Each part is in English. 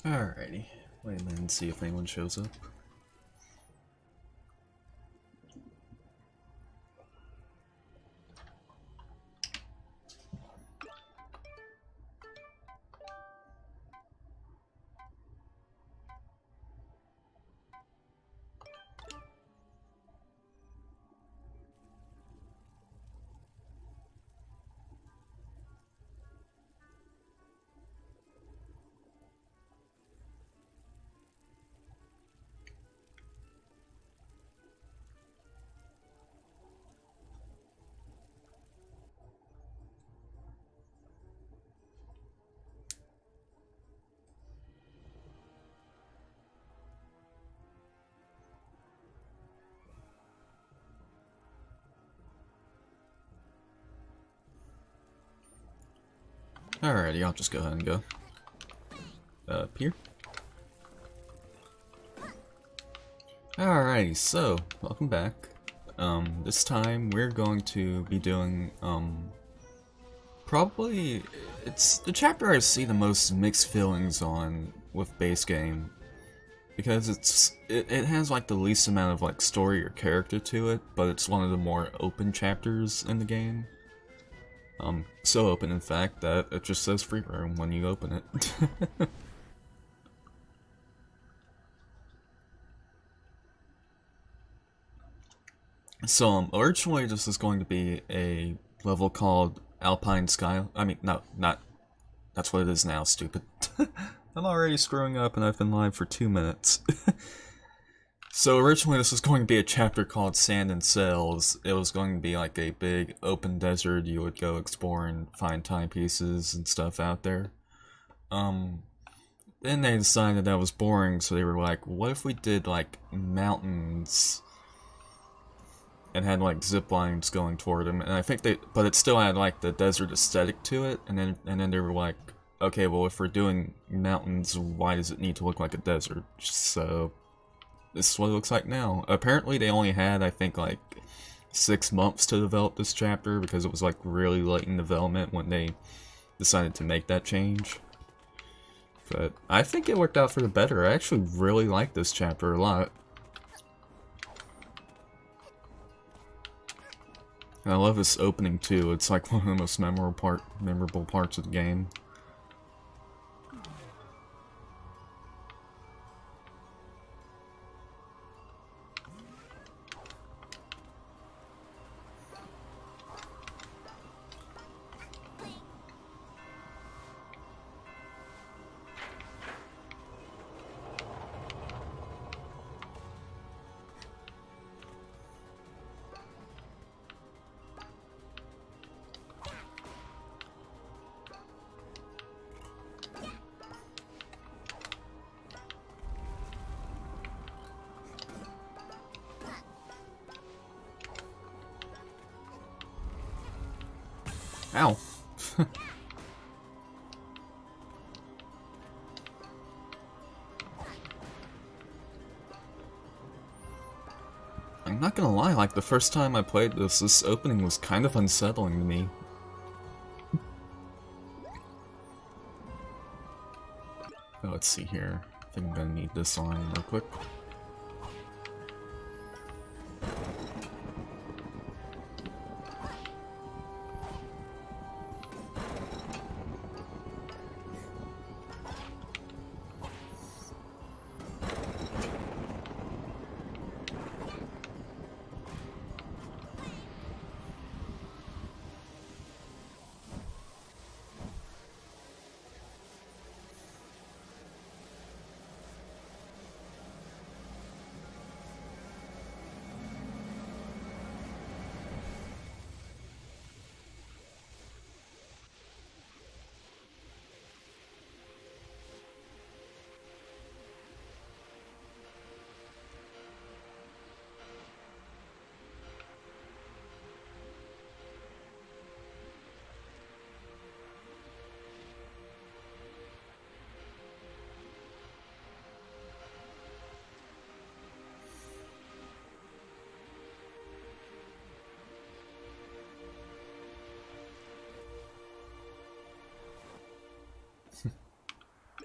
Alrighty. Wait a minute and see if anyone shows up. Alrighty, I'll just go ahead and go. Up here. Alrighty, so, welcome back. This time we're going to be doing, probably, it's the chapter I see the most mixed feelings on with base game. Because it has like the least amount of like story or character to it, but it's one of the more open chapters in the game. So open in fact that it just says free roam when you open it. So originally this is going to be a level called Alpine Sky. I mean, no, not. That's what it is now. Stupid. I'm already screwing up, and I've been live for 2 minutes. So originally this was going to be a chapter called Sand and Sails. It was going to be like a big open desert. You would go explore and find timepieces and stuff out there. Then they decided that was boring, so they were like, what if we did like mountains and had like zip lines going toward them? And I think but it still had like the desert aesthetic to it. And then they were like, okay, well if we're doing mountains, why does it need to look like a desert? So this is what it looks like now. Apparently they only had, I think, like 6 months to develop this chapter because it was like really late in development when they decided to make that change. But I think it worked out for the better. I actually really like this chapter a lot. And I love this opening too. It's like one of the most memorable parts of the game. Ow. I'm not gonna lie, like the first time I played this opening was kind of unsettling to me. Oh, let's see here. I think I'm gonna need this line real quick.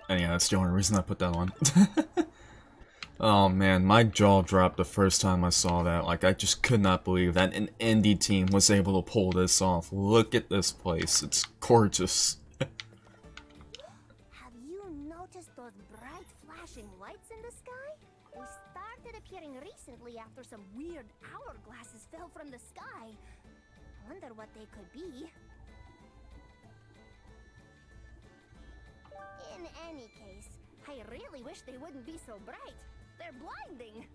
And yeah, that's the only reason I put that on. Oh man, my jaw dropped the first time I saw that. Like, I just could not believe that an indie team was able to pull this off. Look at this place. It's gorgeous. Have you noticed those bright flashing lights in the sky? They started appearing recently after some weird hourglasses fell from the sky. Wonder what they could be. In any case, I really wish they wouldn't be so bright. They're blinding.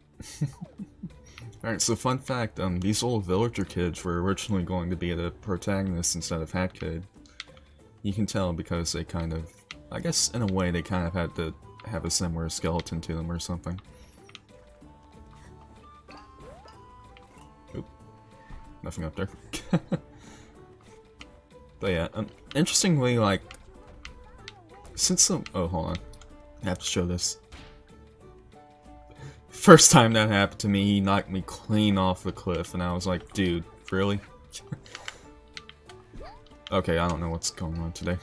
Alright, so fun fact, these old villager kids were originally going to be the protagonists instead of Hat Kid. You can tell because they kind of, I guess in a way they kind of had to have a similar skeleton to them or something. Oop. Nothing up there. But yeah, interestingly, like, since the, oh, hold on. I have to show this. First time that happened to me, he knocked me clean off the cliff, and I was like, dude, really? Okay, I don't know what's going on today.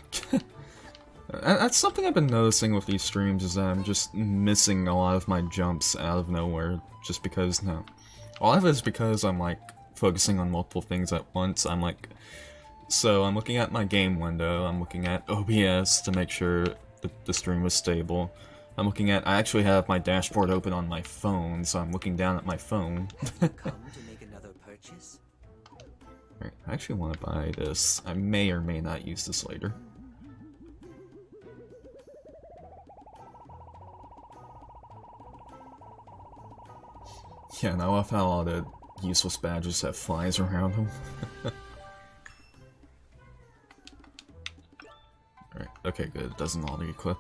That's something I've been noticing with these streams, is that I'm just missing a lot of my jumps out of nowhere, just because, no. A lot of it is because I'm, like, focusing on multiple things at once. I'm like, so I'm looking at my game window, I'm looking at OBS to make sure that the stream is stable. I'm looking at, I actually have my dashboard open on my phone, so I'm looking down at my phone. Come to make another purchase? Right, I actually want to buy this. I may or may not use this later. Yeah, and I love how all the useless badges have flies around them. Alright, okay, good. It doesn't auto-equip.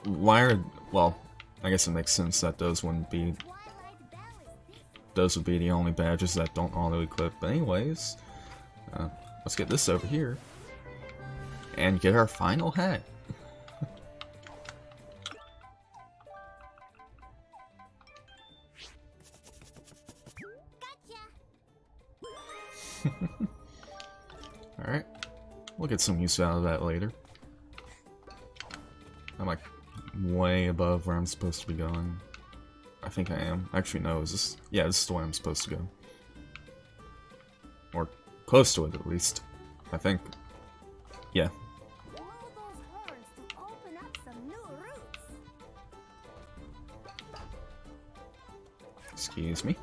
Why are... well, I guess it makes sense that those wouldn't be... those would be the only badges that don't auto-equip. But anyways, let's get this over here. And get our final hat. Alright. We'll get some use out of that later. I'm like way above where I'm supposed to be going. I think I am. Actually, no, is this... yeah, this is the way I'm supposed to go. Or close to it, at least. I think. Yeah. Blow those horns to open up some new routes. Excuse me.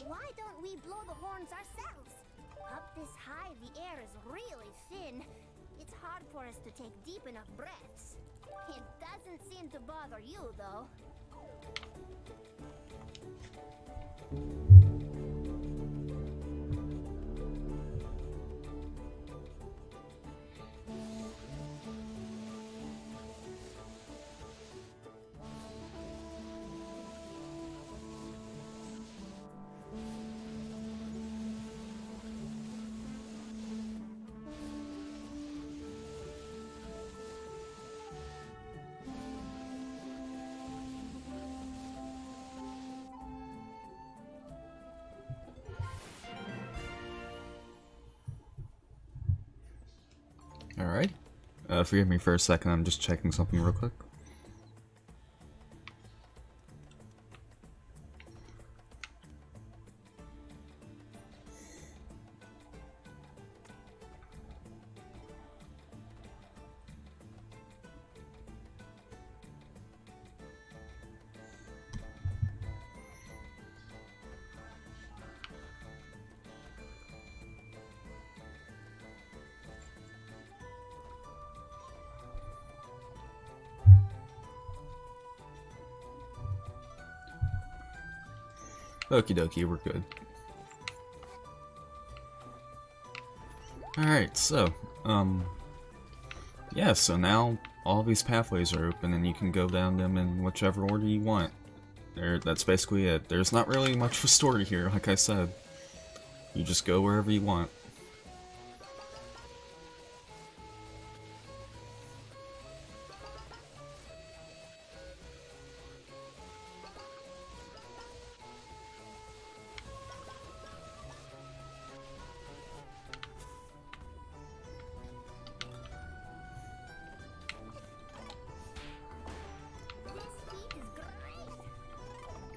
Why don't we blow the horns ourselves? Up this high, the air is really thin. It's hard for us to take deep enough breaths. It doesn't seem to bother you, though. Alright. Forgive me for a second, I'm just checking something real quick. Okie dokie, we're good. Alright, so, yeah, so now all these pathways are open and you can go down them in whichever order you want. That's basically it. There's not really much of a story here, like I said. You just go wherever you want.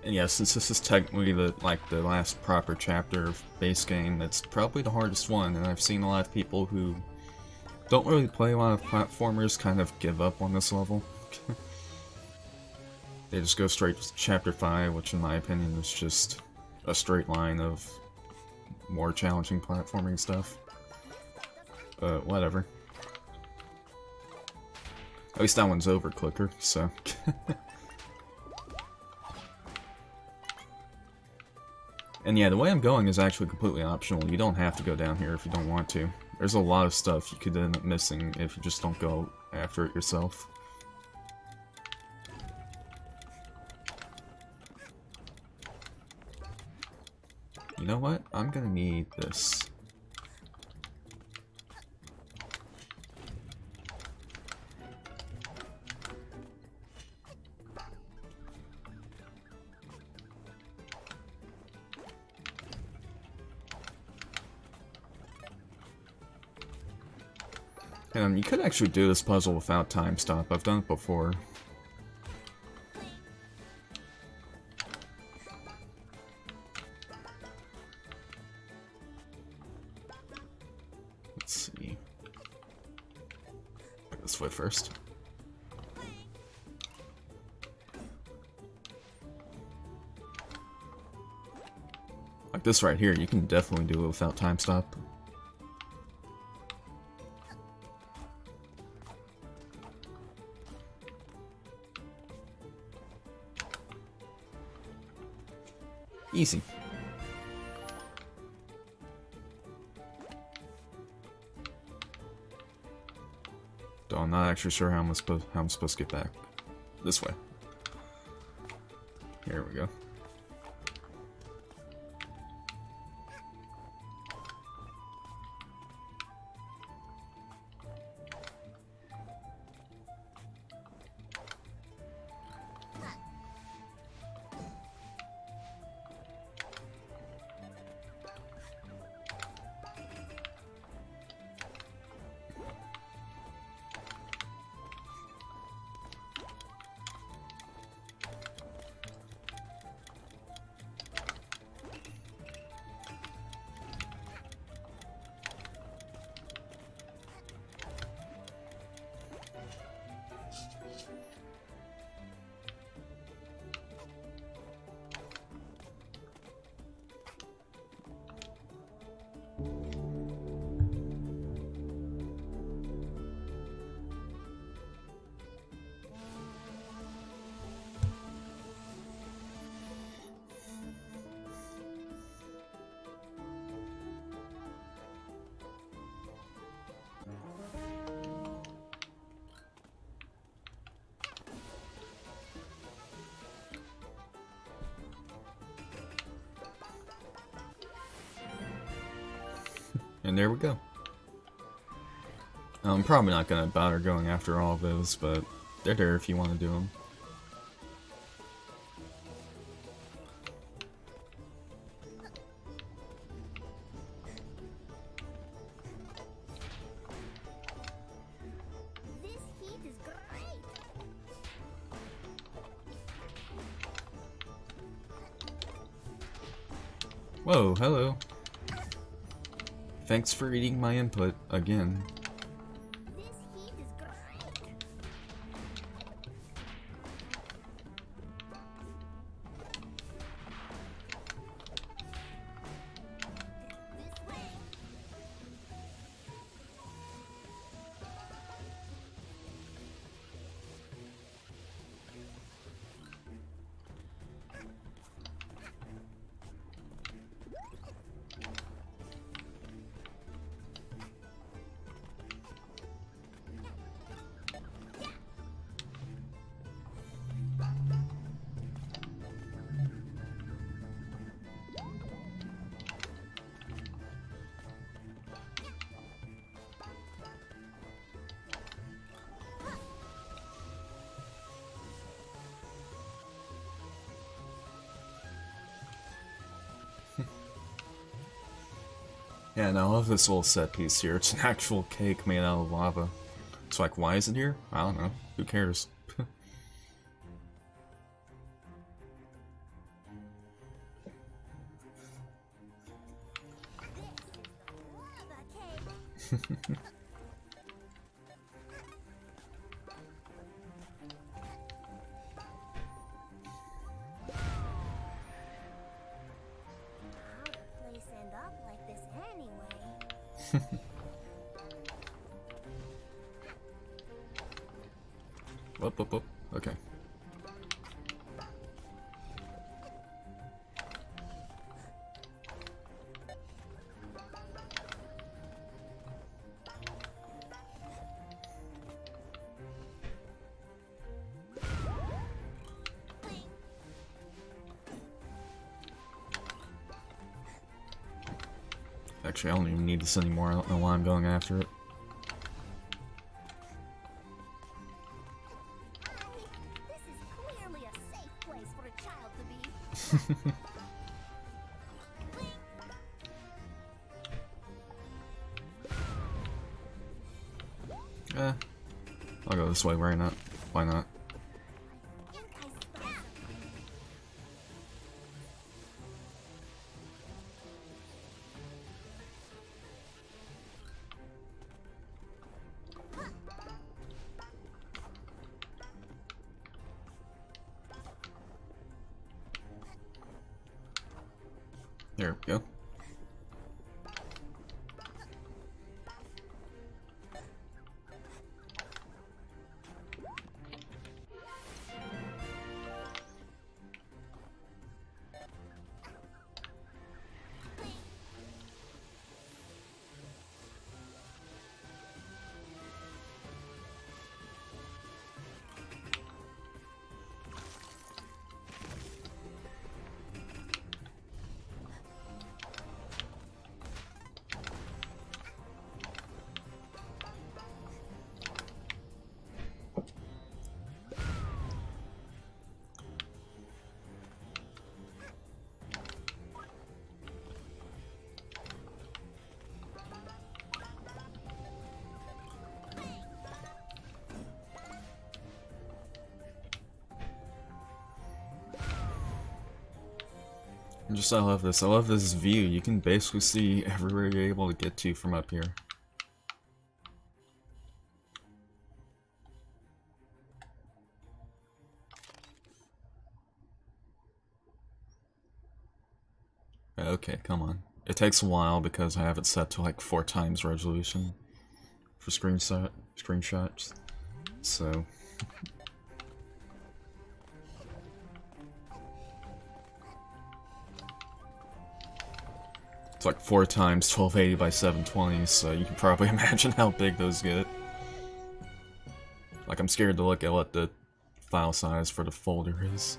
And yeah, since this is technically the last proper chapter of base game, it's probably the hardest one, and I've seen a lot of people who don't really play a lot of platformers kind of give up on this level. They just go straight to chapter 5, which in my opinion is just a straight line of more challenging platforming stuff. Whatever. At least that one's over quicker, so. And yeah, the way I'm going is actually completely optional. You don't have to go down here if you don't want to. There's a lot of stuff you could end up missing if you just don't go after it yourself. You know what? I'm gonna need this. You could actually do this puzzle without time stop. I've done it before. Let's see. Put this way first. Like this right here, you can definitely do it without time stop. Easy. Though I'm not actually sure how I'm supposed to get back. This way. Here we go. And there we go. I'm probably not gonna bother going after all of those, but they're there if you want to do them. This heat is great. Whoa, hello. Thanks for eating my input again. This heat is great. This way. Yeah, and I love this little set piece here. It's an actual cake made out of lava. It's like, why is it here? I don't know. Who cares? How'd the place end up like this anyway? Whoop, whoop, whoop. Okay. Actually, I don't even need this anymore. I don't know why I'm going after it. This is clearly a safe place for a child to be. I'll go this way. Why not? Why not? I think I spotted There we go. I love this. I love this view. You can basically see everywhere you're able to get to from up here. Okay, come on. It takes a while because I have it set to like 4 times resolution for screenshots. So it's like 4 times 1280 by 720, so you can probably imagine how big those get. Like, I'm scared to look at what the file size for the folder is.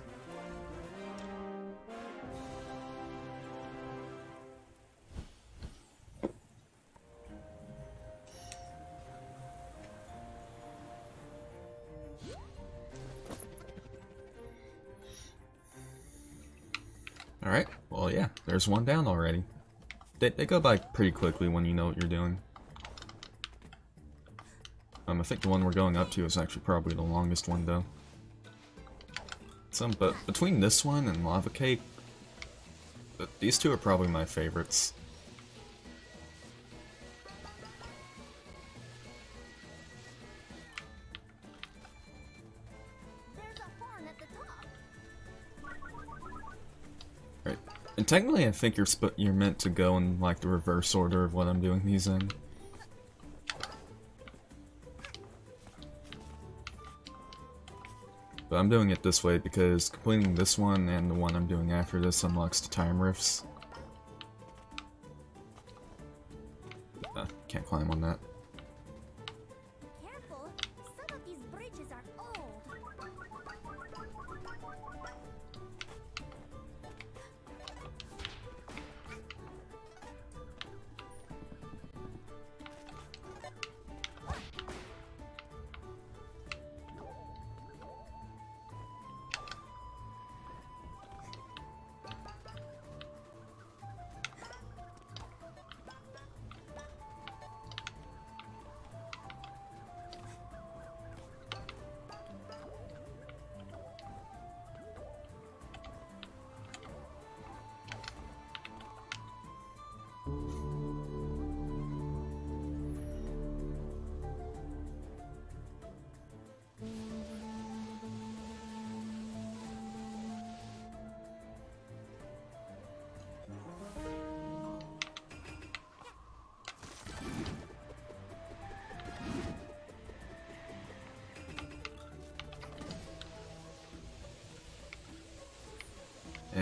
Alright, well yeah, there's one down already. They go by pretty quickly when you know what you're doing. I think the one we're going up to is actually probably the longest one though. But between this one and Lava Cake, these two are probably my favorites. there's a horn at the top. Right. And technically I think you're meant to go in like the reverse order of what I'm doing these in. But I'm doing it this way because completing this one and the one I'm doing after this unlocks the time rifts. Can't climb on that. Careful, some of these bridges are old.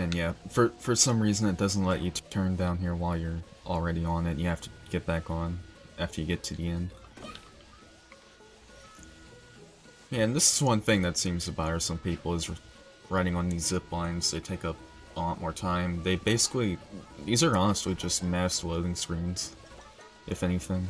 And yeah, for some reason it doesn't let you turn down here while you're already on it. You have to get back on after you get to the end. Yeah, and this is one thing that seems to bother some people is riding on these zip lines. They take up a lot more time. They basically, these are honestly just mass loading screens, if anything.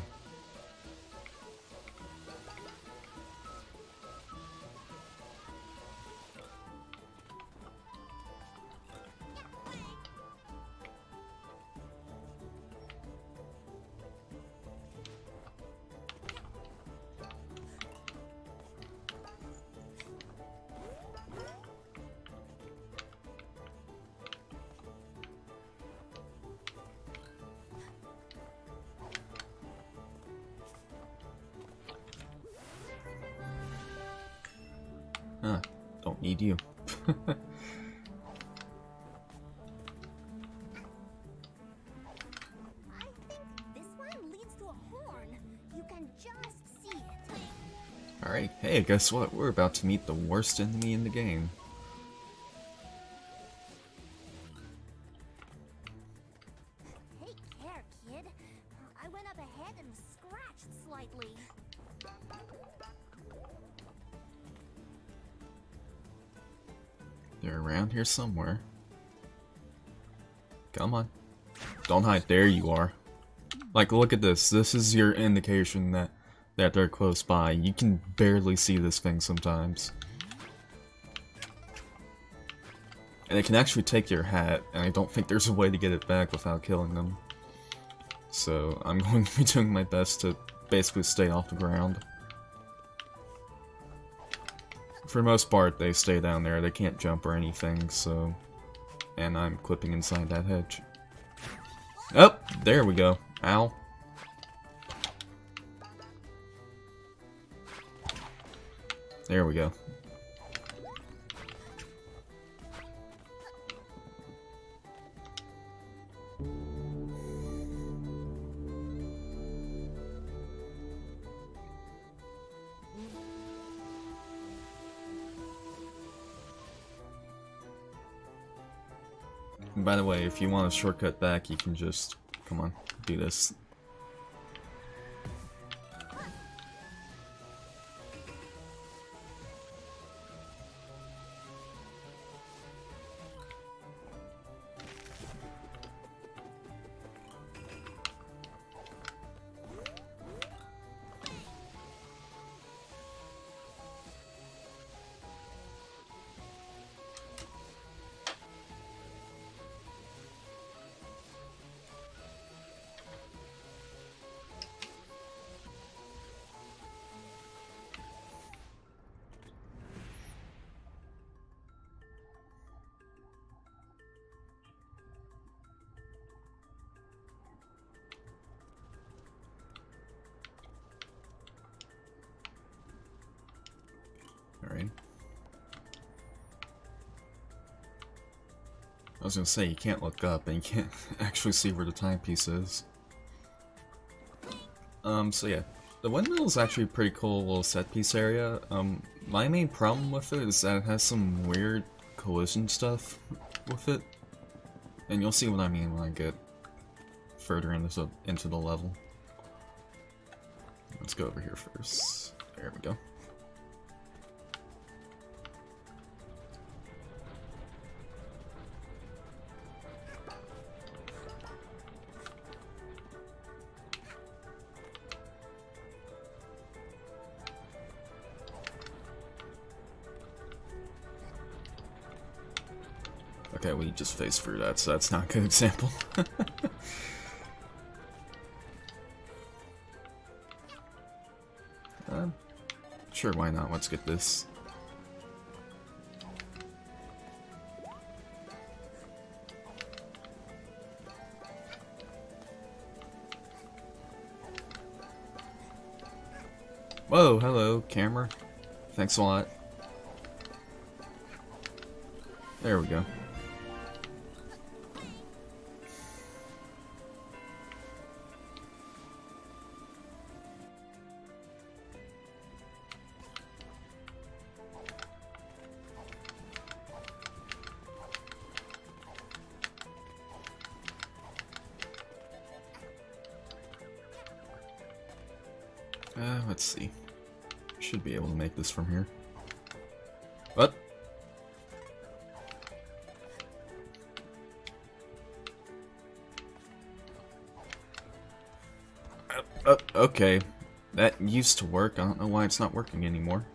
Huh, don't need you. I think this one leads to a horn. You can just see it. Alright, hey, guess what? We're about to meet the worst enemy in the game. Take care, kid. I went up ahead and was scratched slightly. They're around here somewhere. Come on. Don't hide. There you are. Like, look at this. This is your indication that they're close by. You can barely see this thing sometimes. And it can actually take your hat, and I don't think there's a way to get it back without killing them. So, I'm going to be doing my best to basically stay off the ground. For the most part, they stay down there. They can't jump or anything, so... And I'm clipping inside that hedge. Oh, there we go. Ow. There we go. And by the way, if you want a shortcut back, you can just, come on, do this. Alright. I was gonna say, you can't look up and you can't actually see where the timepiece is. So yeah. The windmill is actually a pretty cool little set piece area. My main problem with it is that it has some weird collision stuff with it. And you'll see what I mean when I get further into the level. Let's go over here first. There we go. Okay, we just faced through that, so that's not a good example. Sure, why not? Let's get this. Whoa, hello, camera. Thanks a lot. There we go. Let's see. Should be able to make this from here. What? Okay. That used to work. I don't know why it's not working anymore.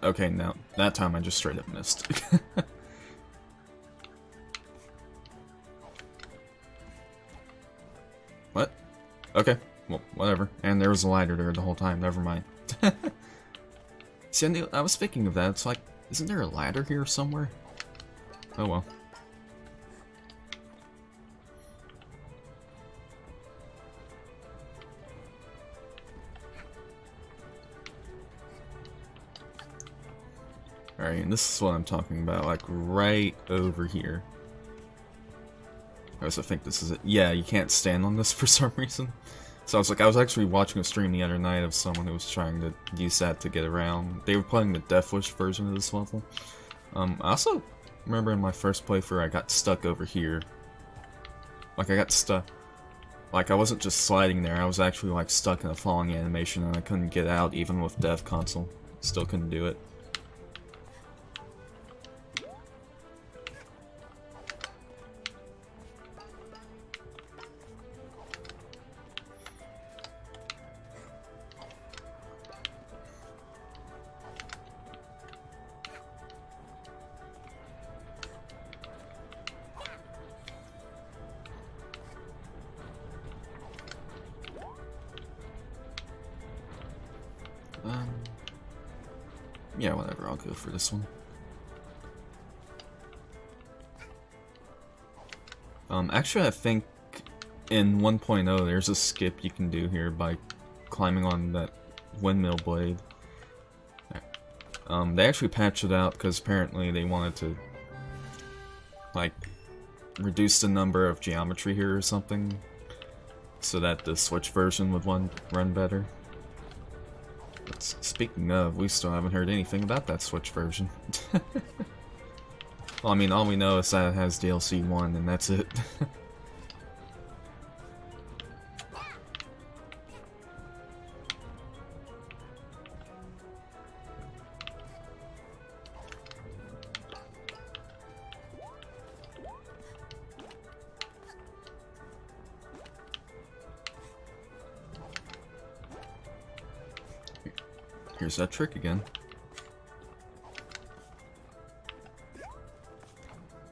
Okay, now, that time I just straight up missed. What? Okay, well, whatever. And there was a ladder there the whole time, never mind. See, I was thinking of that, it's like, isn't there a ladder here somewhere? Oh well. Alright, and this is what I'm talking about, like right over here. I also think this is it. Yeah, you can't stand on this for some reason. So I was actually watching a stream the other night of someone who was trying to use that to get around. They were playing the Death Wish version of this level. I also remember in my first playthrough I got stuck over here. Like I got stuck. Like I wasn't just sliding there, I was actually like stuck in a falling animation and I couldn't get out even with Dev Console. Still couldn't do it. Yeah, whatever, I'll go for this one. Actually, I think in 1.0 there's a skip you can do here by climbing on that windmill blade. They actually patched it out because apparently they wanted to, like, reduce the number of geometry here or something, so that the Switch version would run better. But speaking of, we still haven't heard anything about that Switch version. Well, I mean, all we know is that it has DLC 1, and that's it. Here's that trick again.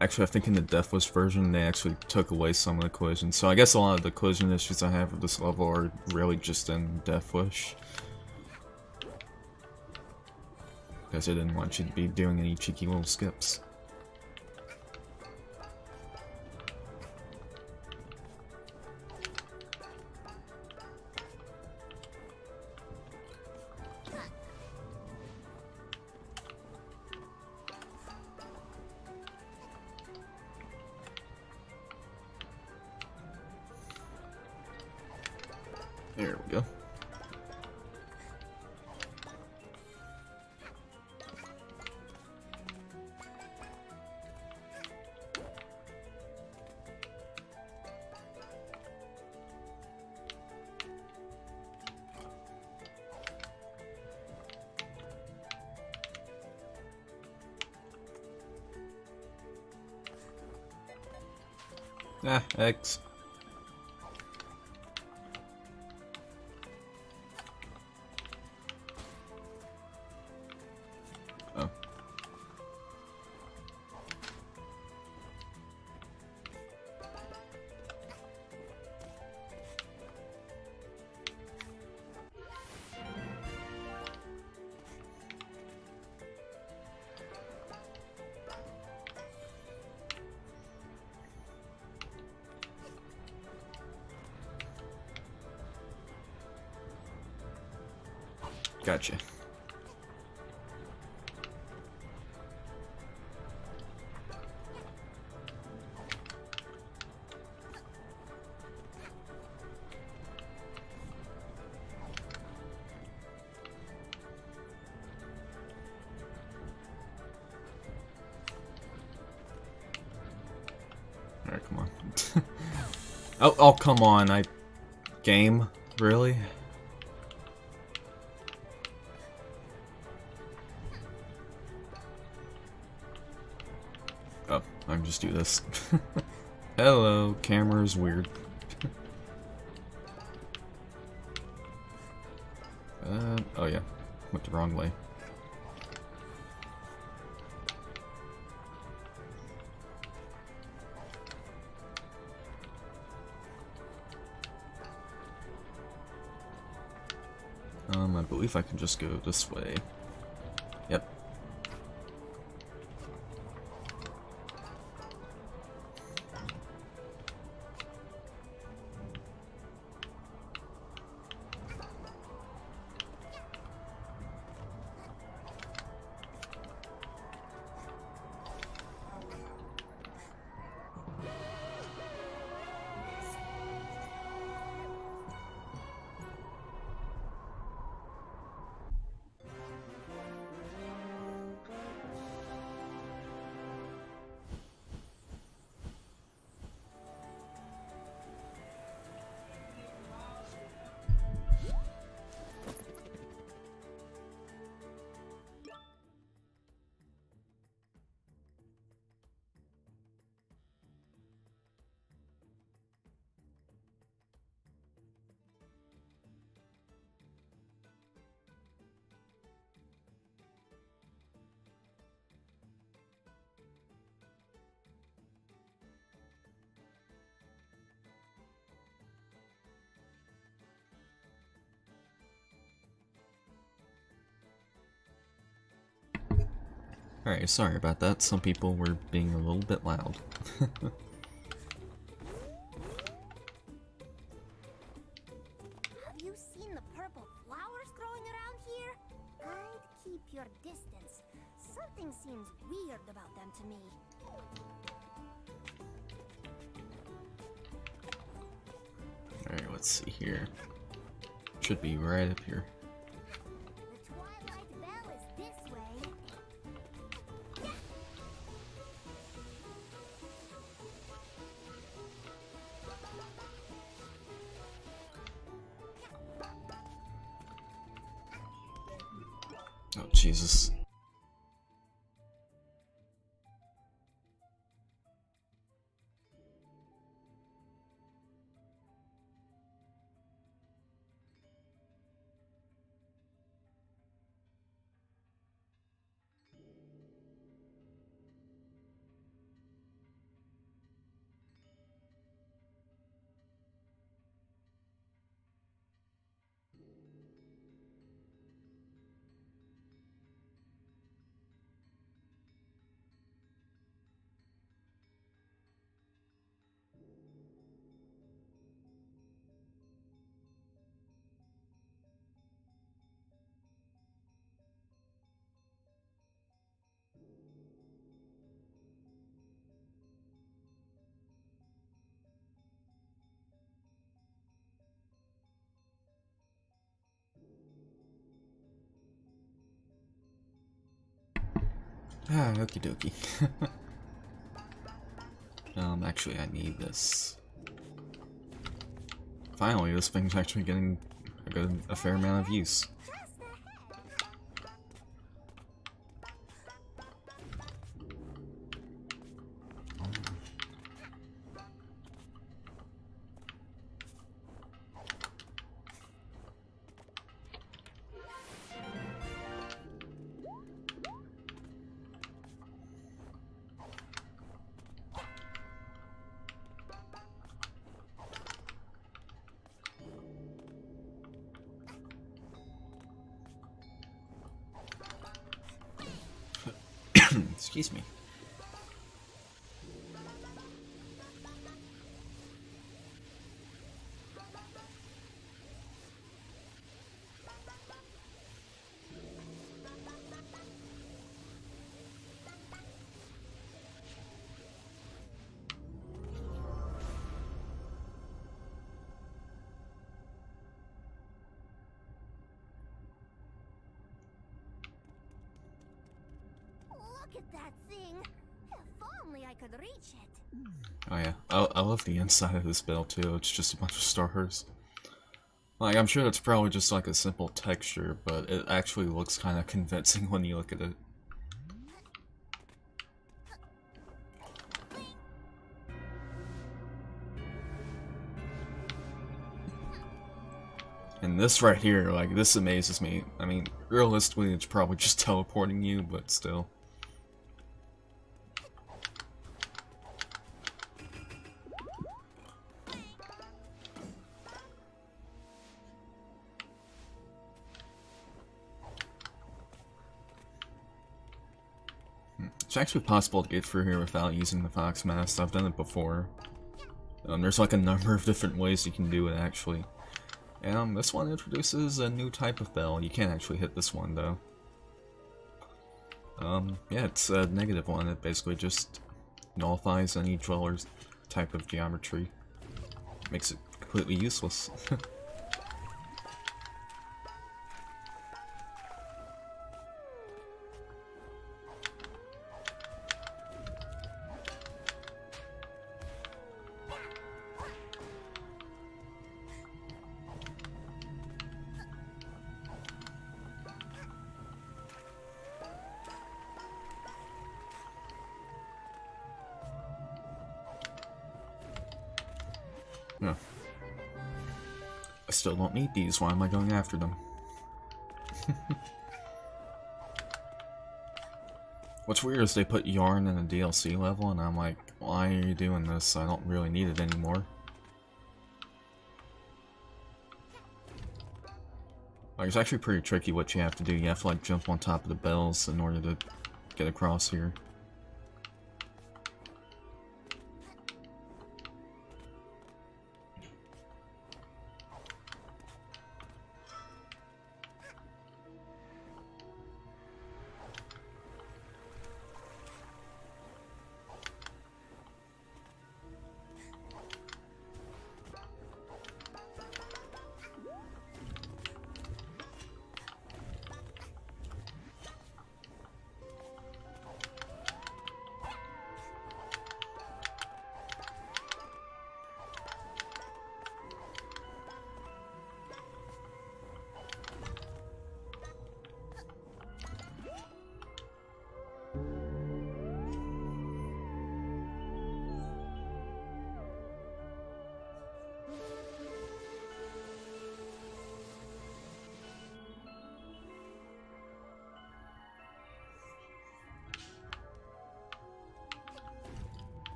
Actually, I think in the Death Wish version, they actually took away some of the collisions. So I guess a lot of the collision issues I have with this level are really just in Death Wish. Because I didn't want you to be doing any cheeky little skips. There we go. Ah, eggs. Oh. Gotcha. Alright, come on. Oh, come on, Game? Really? Oh, I can just do this. Hello, camera's weird. Oh yeah, went the wrong way. I believe I can just go this way. Yep. Alright, sorry about that. Some people were being a little bit loud. Have you seen the purple flowers growing around here? I'd keep your distance. Something seems weird about them to me. Alright, let's see here. Should be right up here. The Twilight Bell is this way. Oh, Jesus. Ah, okie dokie. Actually, I need this. Finally, this thing's actually getting a fair amount of use. Excuse me. Look at that thing. If only I could reach it. Oh yeah, I love the inside of this bell too. It's just a bunch of stars. Like, I'm sure it's probably just like a simple texture, but it actually looks kind of convincing when you look at it. And this right here, like, this amazes me. I mean, realistically, it's probably just teleporting you, but still. It's actually possible to get through here without using the Fox Mask. I've done it before. There's like a number of different ways you can do it, actually. And this one introduces a new type of bell. You can't actually hit this one, though. Yeah, it's a negative one. It basically just nullifies any dweller's type of geometry. Makes it completely useless. No. I still don't need these, why am I going after them? What's weird is they put Yarn in a DLC level, and I'm like, why are you doing this? I don't really need it anymore. Like, it's actually pretty tricky what you have to do. You have to, like, jump on top of the bells in order to get across here.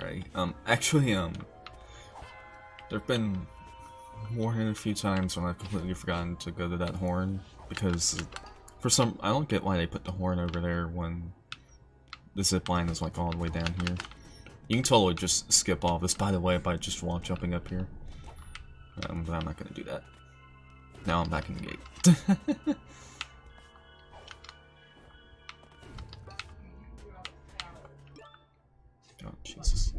Alright, actually, there've been more than a few times when I've completely forgotten to go to that horn, because I don't get why they put the horn over there when the zipline is like all the way down here. You can totally just skip all this, by the way, by just wall jumping up here. But I'm not gonna do that. Now I'm back in the gate. Oh, Jesus.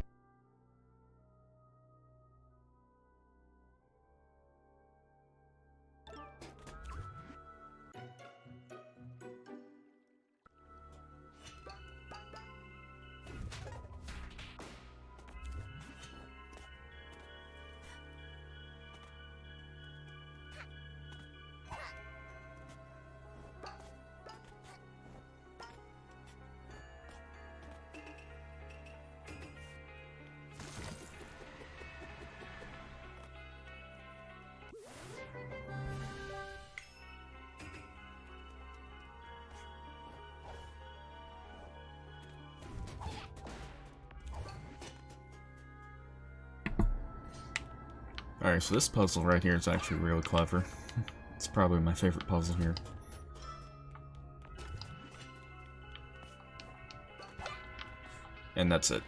Alright, so this puzzle right here is actually really clever. It's probably my favorite puzzle here. And that's it.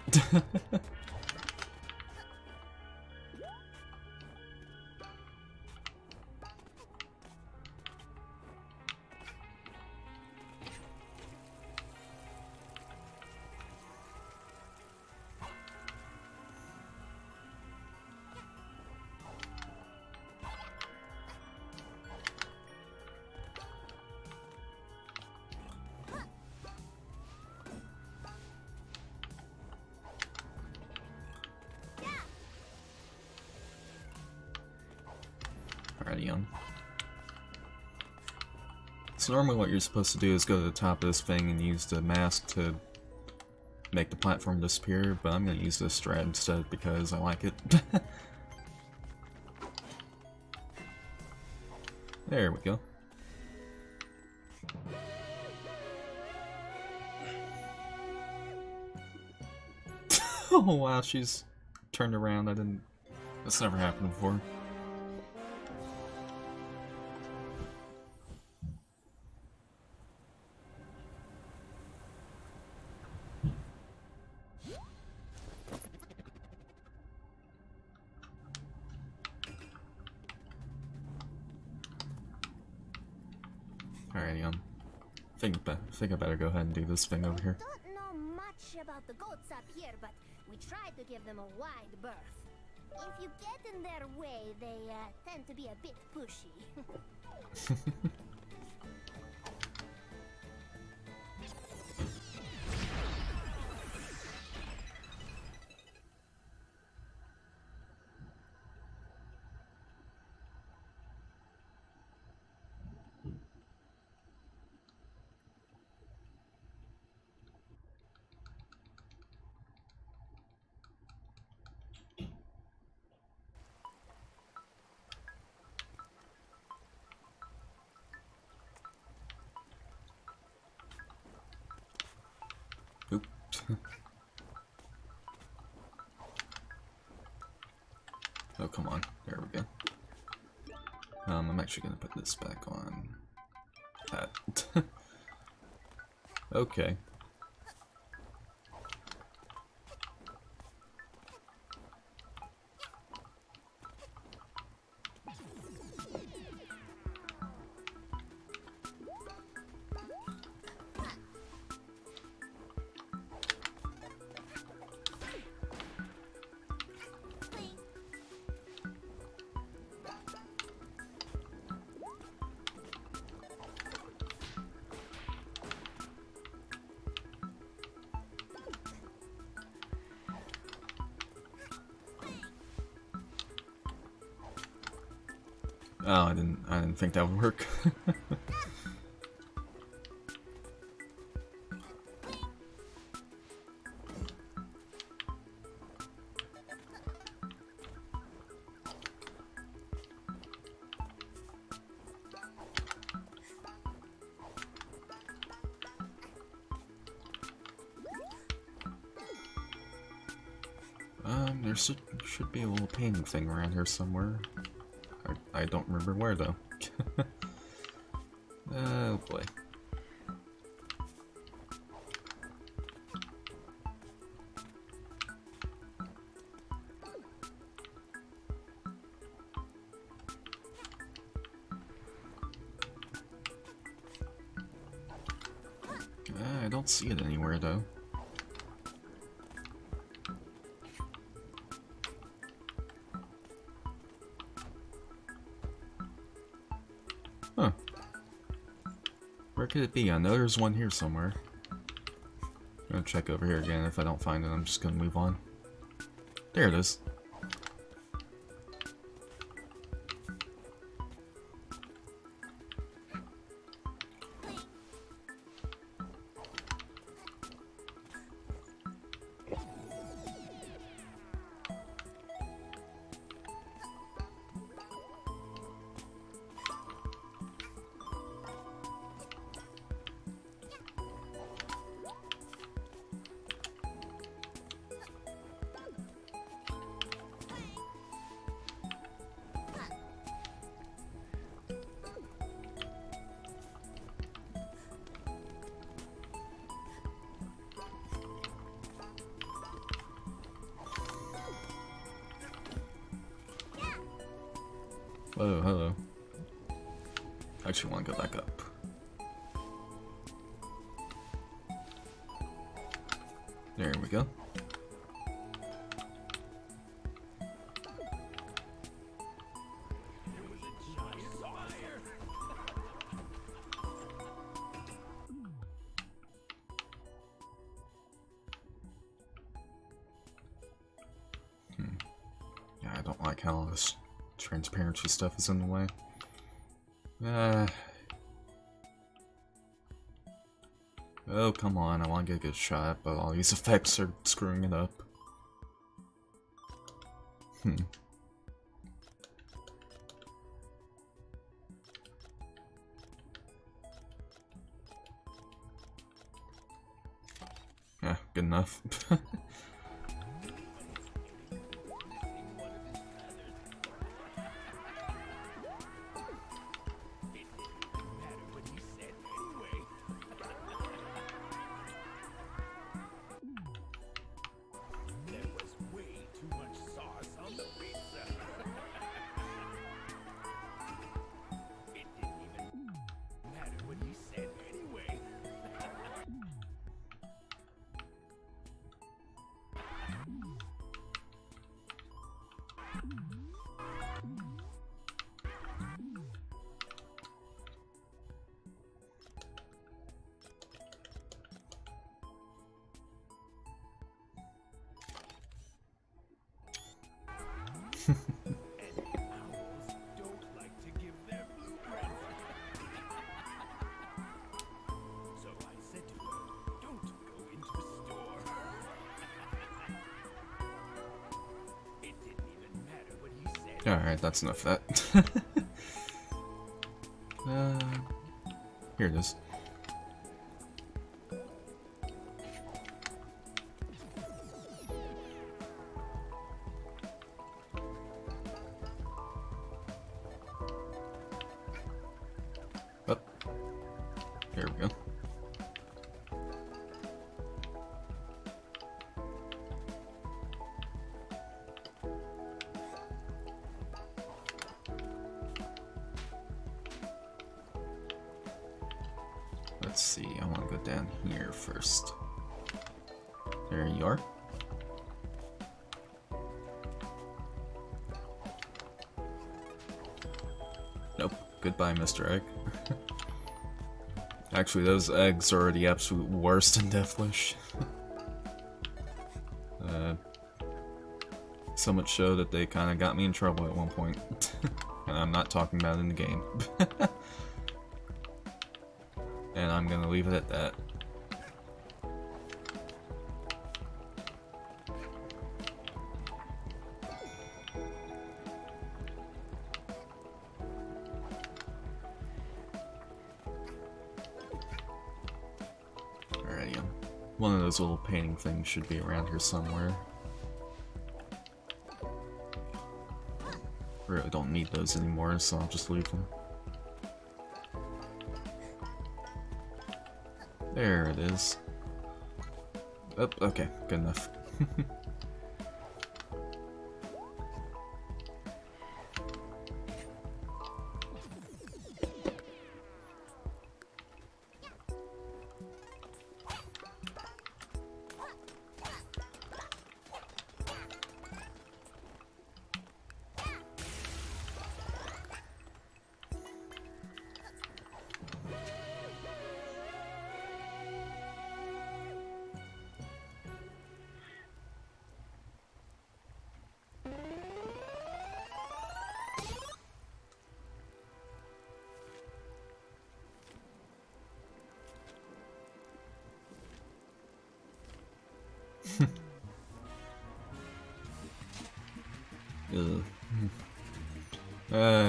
So normally what you're supposed to do is go to the top of this thing and use the mask to make the platform disappear, but I'm going to use this strat instead because I like it. There we go. Oh wow, she's turned around. That's never happened before. Alrighty, think I better go ahead and do this thing over here. Don't know much about the goats up here, but we tried to give them a wide berth. If you get in their way, they tend to be a bit pushy. Oop. Oh, come on. There we go. I'm actually gonna put this back on that. Okay. Oh, I didn't think that would work. There should be a little painting thing around here somewhere. I don't remember where though. Oh boy. I don't see it anywhere though. Huh. Where could it be? I know there's one here somewhere. I'm gonna check over here again. If I don't find it, I'm just gonna move on. There it is. Oh, hello. I actually want to go back up. There we go. Yeah, I don't like how all this transparency stuff is in the way. Oh, come on, I want to get a good shot, but all these effects are screwing it up. Yeah, good enough. Alright, that's enough of that. Here it is. Oh, here we go. Let's see, I want to go down here first. There you are. Nope. Goodbye, Mr. Egg. Actually, those eggs are the absolute worst in Death Wish. So much so that they kind of got me in trouble at one point. And I'm not talking about it in the game. And I'm gonna leave it at that. Alrighty, one of those little painting things should be around here somewhere. Really don't need those anymore, so I'll just leave them. There it is. Oh, okay, good enough.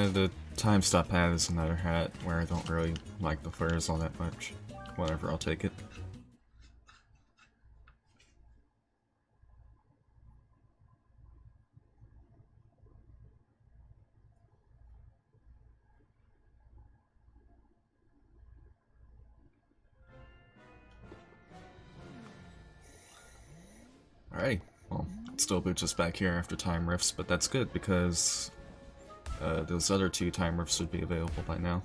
The time stop hat is another hat where I don't really like the flares all that much. Whatever, I'll take it. Alrighty, well, it still boots us back here after time rifts, but that's good because those other two time rifts would be available by now.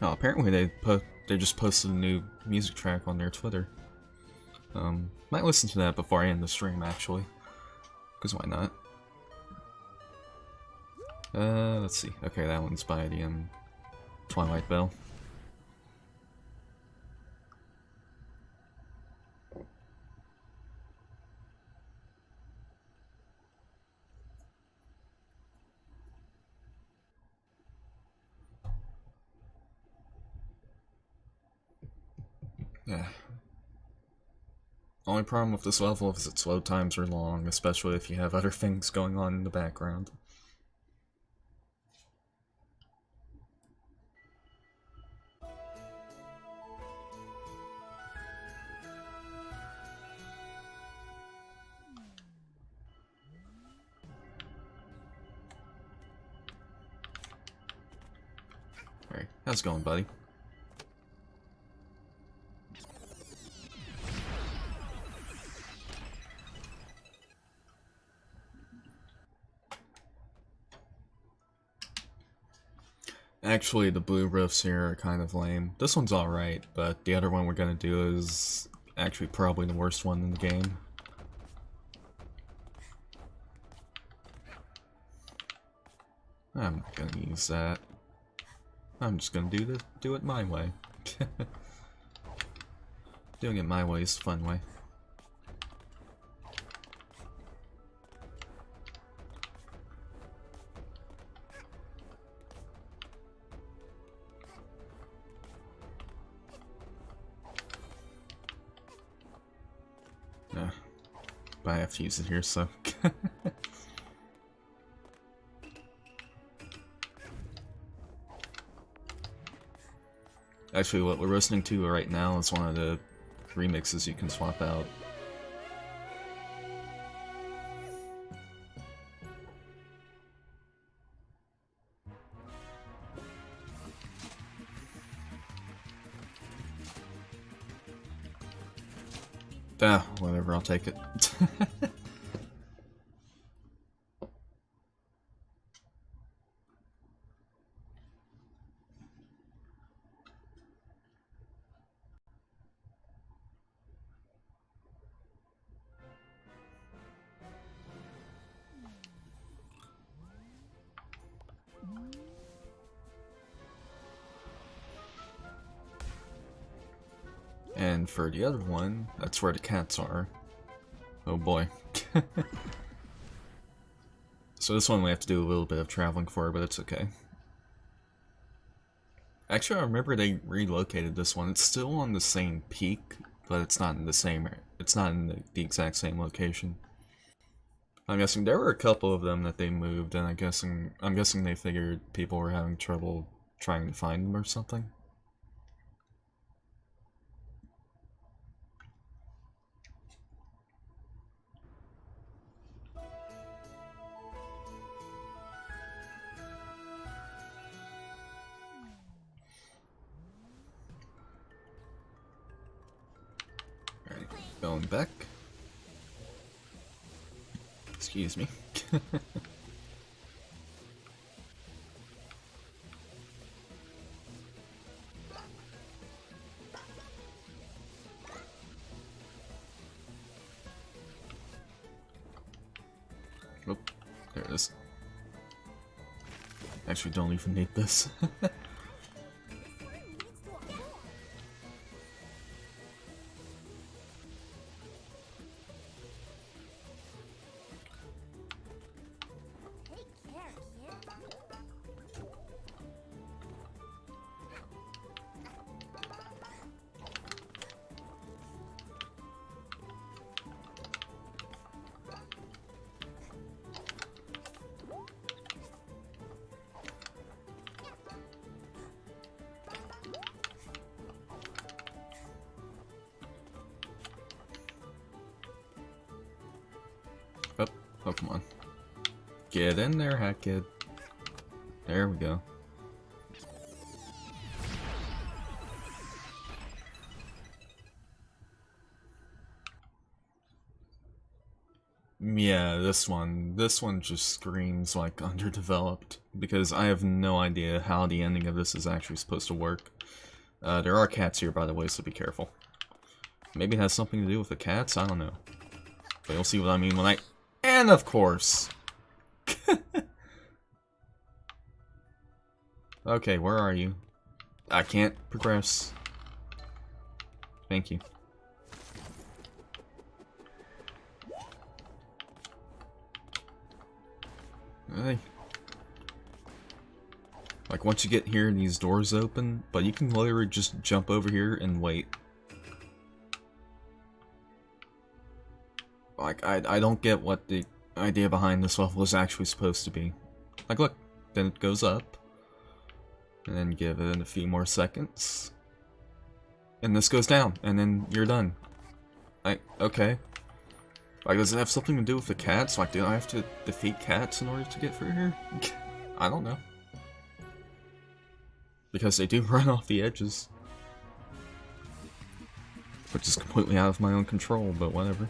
Oh, apparently they just posted a new music track on their Twitter. Might listen to that before I end the stream, actually. Because why not? Let's see. Okay, that one's by the Twilight Bell. Yeah. Only problem with this level is its load times are long, especially if you have other things going on in the background. Alright, how's it going, buddy? Actually, the blue roofs here are kind of lame. This one's alright, but the other one we're gonna do is actually probably the worst one in the game. I'm not gonna use that. I'm just gonna do it my way. Doing it my way is a fun way. But I have to use it here, so. Actually, what we're listening to right now is one of the remixes you can swap out. Ah, whatever, I'll take it. And for the other one, that's where the cats are. Oh boy. So this one we have to do a little bit of traveling for, but it's okay. Actually, I remember they relocated this one. It's still on the same peak, but it's not in the same. It's not in the exact same location. I'm guessing there were a couple of them that they moved, and I'm guessing they figured people were having trouble trying to find them or something. Alright, going back. Excuse me. Oh, there it is. Actually, don't even need this. Oh, come on. Get in there, Hat Kid. There we go. Yeah, this one just screams like underdeveloped, because I have no idea how the ending of this is actually supposed to work. There are cats here, by the way, so be careful. Maybe it has something to do with the cats, I don't know. But you'll see what I mean when I... And of course! Okay, where are you? I can't progress. Thank you. Hey. Like, once you get here and these doors open, but you can literally just jump over here and wait. Like, I don't get what the idea behind this level is actually supposed to be. Like, look, then it goes up. And then give it a few more seconds. And this goes down, and then you're done. Like, okay. Like, does it have something to do with the cats? Like, do I have to defeat cats in order to get through here? I don't know. Because they do run off the edges. Which is completely out of my own control, but whatever.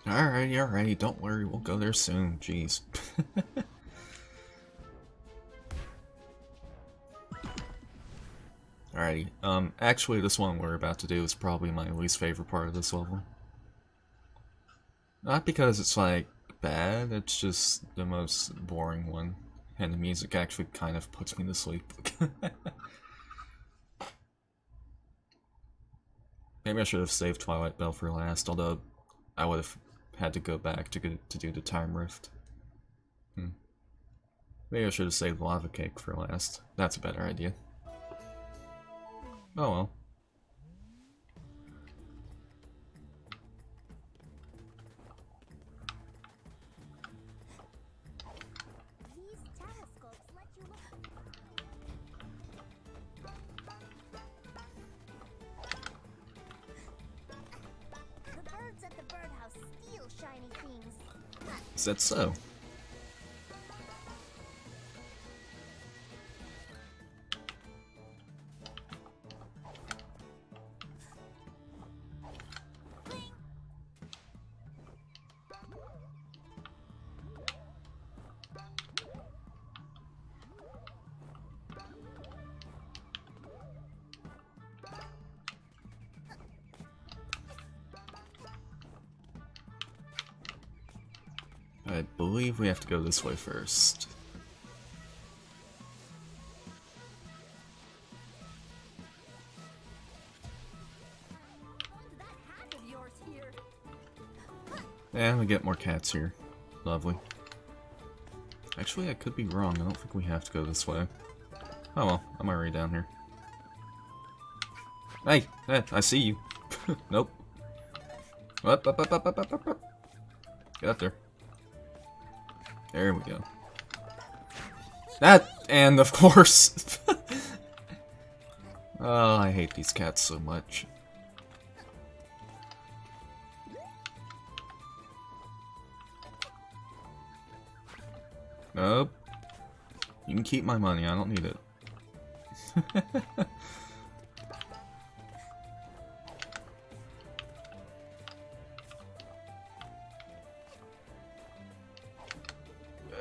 Alrighty, don't worry, we'll go there soon, jeez. Alrighty, actually this one we're about to do is probably my least favorite part of this level. Not because it's, like, bad, it's just the most boring one. And the music actually kind of puts me to sleep. Maybe I should have saved Twilight Bell for last, although I would have had to go back to do the time rift. Maybe I should have saved Lava Cake for last. That's a better idea. Oh well. These telescopes let you look. The birds at the birdhouse steal shiny things. Is that so? I believe we have to go this way first. That hat of yours here. And we get more cats here. Lovely. Actually, I could be wrong. I don't think we have to go this way. Oh well, I'm already down here. Hey, I see you. Nope. Up. Get up there. There we go. That, and of course. Oh, I hate these cats so much. Nope. You can keep my money, I don't need it.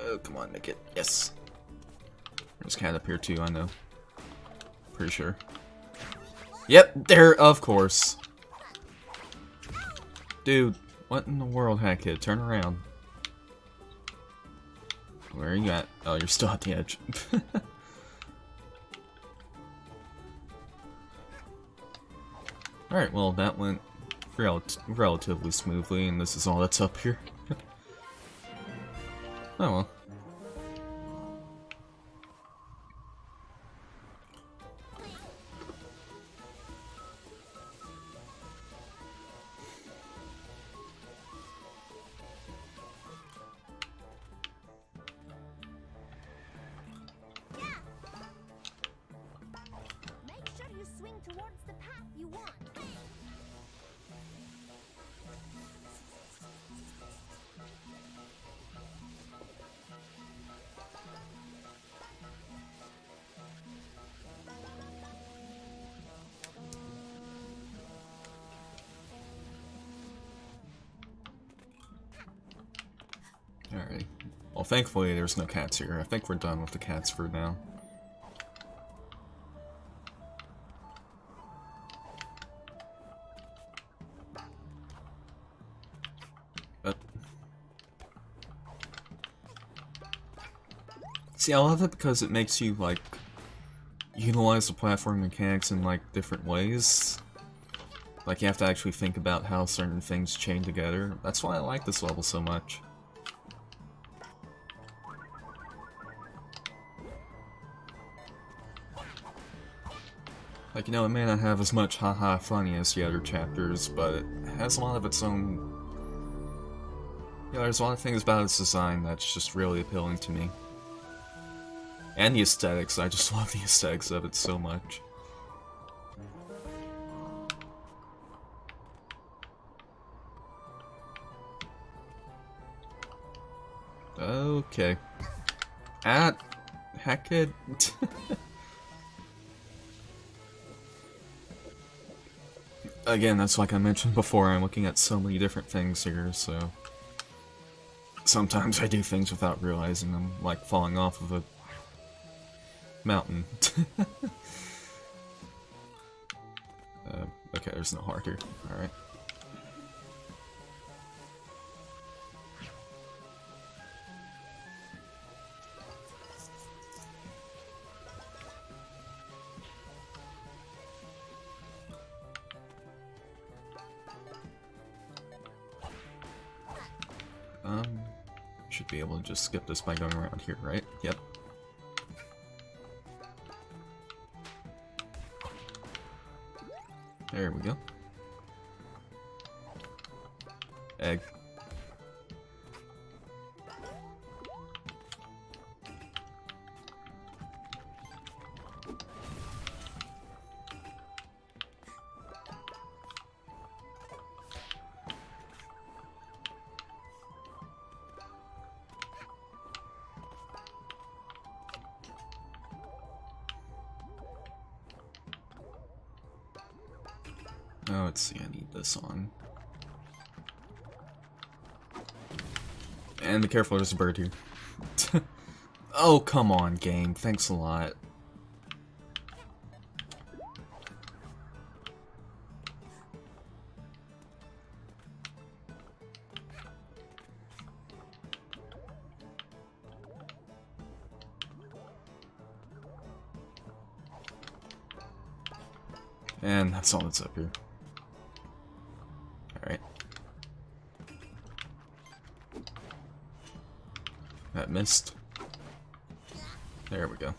Oh, come on, make it. Yes. There's a cat up here too, I know. Pretty sure. Yep, there, of course. Dude, what in the world, Hat Kid? Turn around. Where are you at? Oh, you're still at the edge. Alright, well, that went relatively smoothly, and this is all that's up here. Oh well. Make sure you swing towards the path you want. Alright. Well, thankfully there's no cats here. I think we're done with the cats for now. See, I love it because it makes you, like, utilize the platform mechanics in, like, different ways. Like, you have to actually think about how certain things chain together. That's why I like this level so much. Like, you know, it may not have as much haha funny as the other chapters, but it has a lot of its own... Yeah, there's a lot of things about its design that's just really appealing to me. And the aesthetics, I just love the aesthetics of it so much. Okay. Heck it. Again, that's like I mentioned before, I'm looking at so many different things here, so... Sometimes I do things without realizing them, like falling off of a mountain. Okay, there's no heart here. Alright. Should be able to just skip this by going around here, right? Yep. There we go. Egg. Oh, let's see, I need this on. And be careful, there's a bird here. Oh, come on, game. Thanks a lot. And that's all that's up here. Alright. That missed. There we go.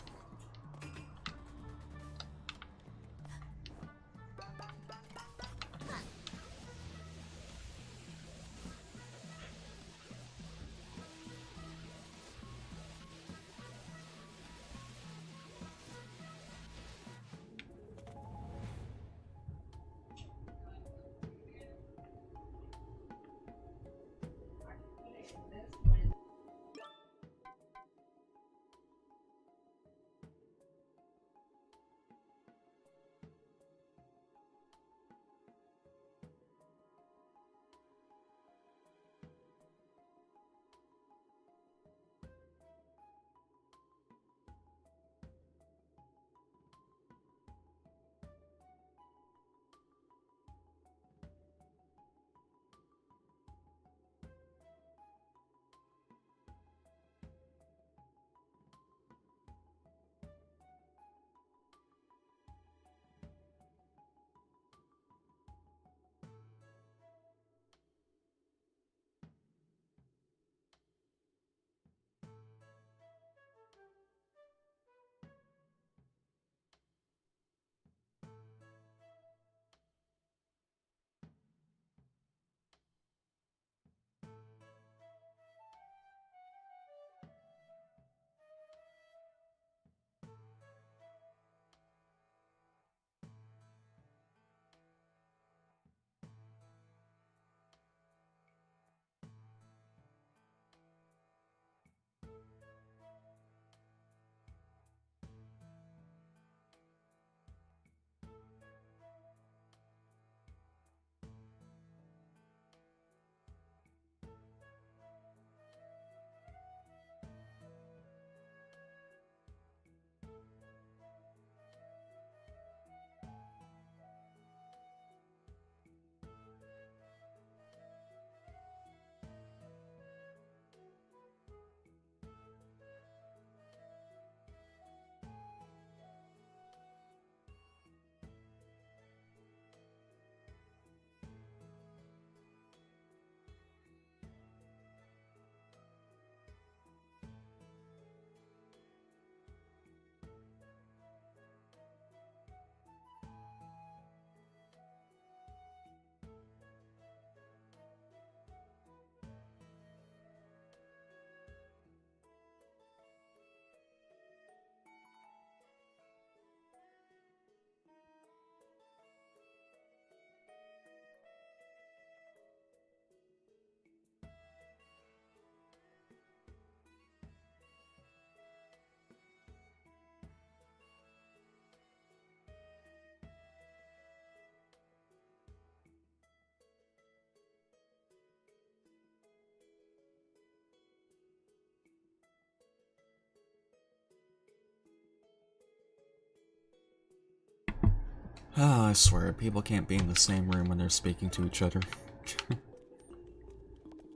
Ah, I swear, people can't be in the same room when they're speaking to each other.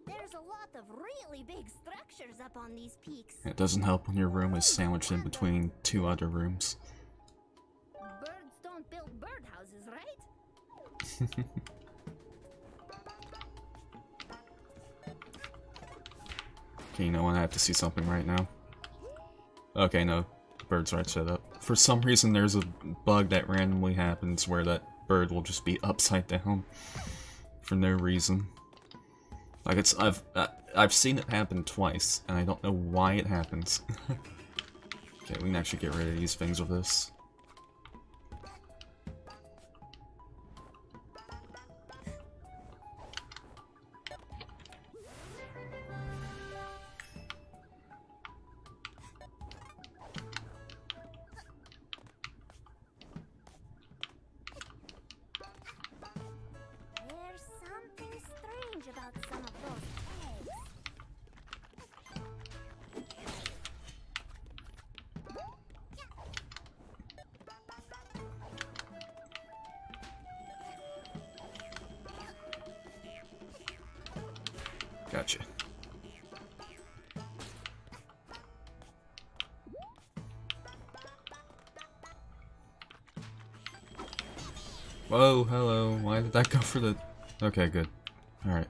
There's a lot of really big structures up on these peaks. It doesn't help when your room is sandwiched in between 2 other rooms. Birds don't build birdhouses, right? Okay, you know what? I have to see something right now. Okay, no. Bird's right set up. For some reason, there's a bug that randomly happens where that bird will just be upside down. For no reason. Like, I've seen it happen twice, and I don't know why it happens. Okay, we can actually get rid of these things with this. There's something strange about some of those eggs. Gotcha. Whoa, hello. Why did that go for the... Okay, good. Alright.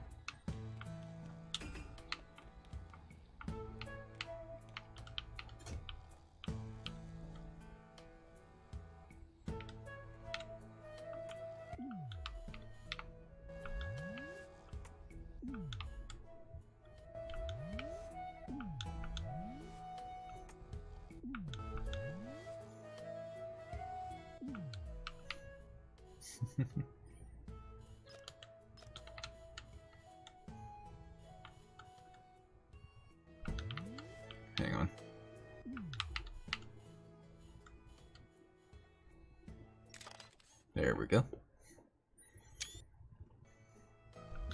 Hang on. There we go.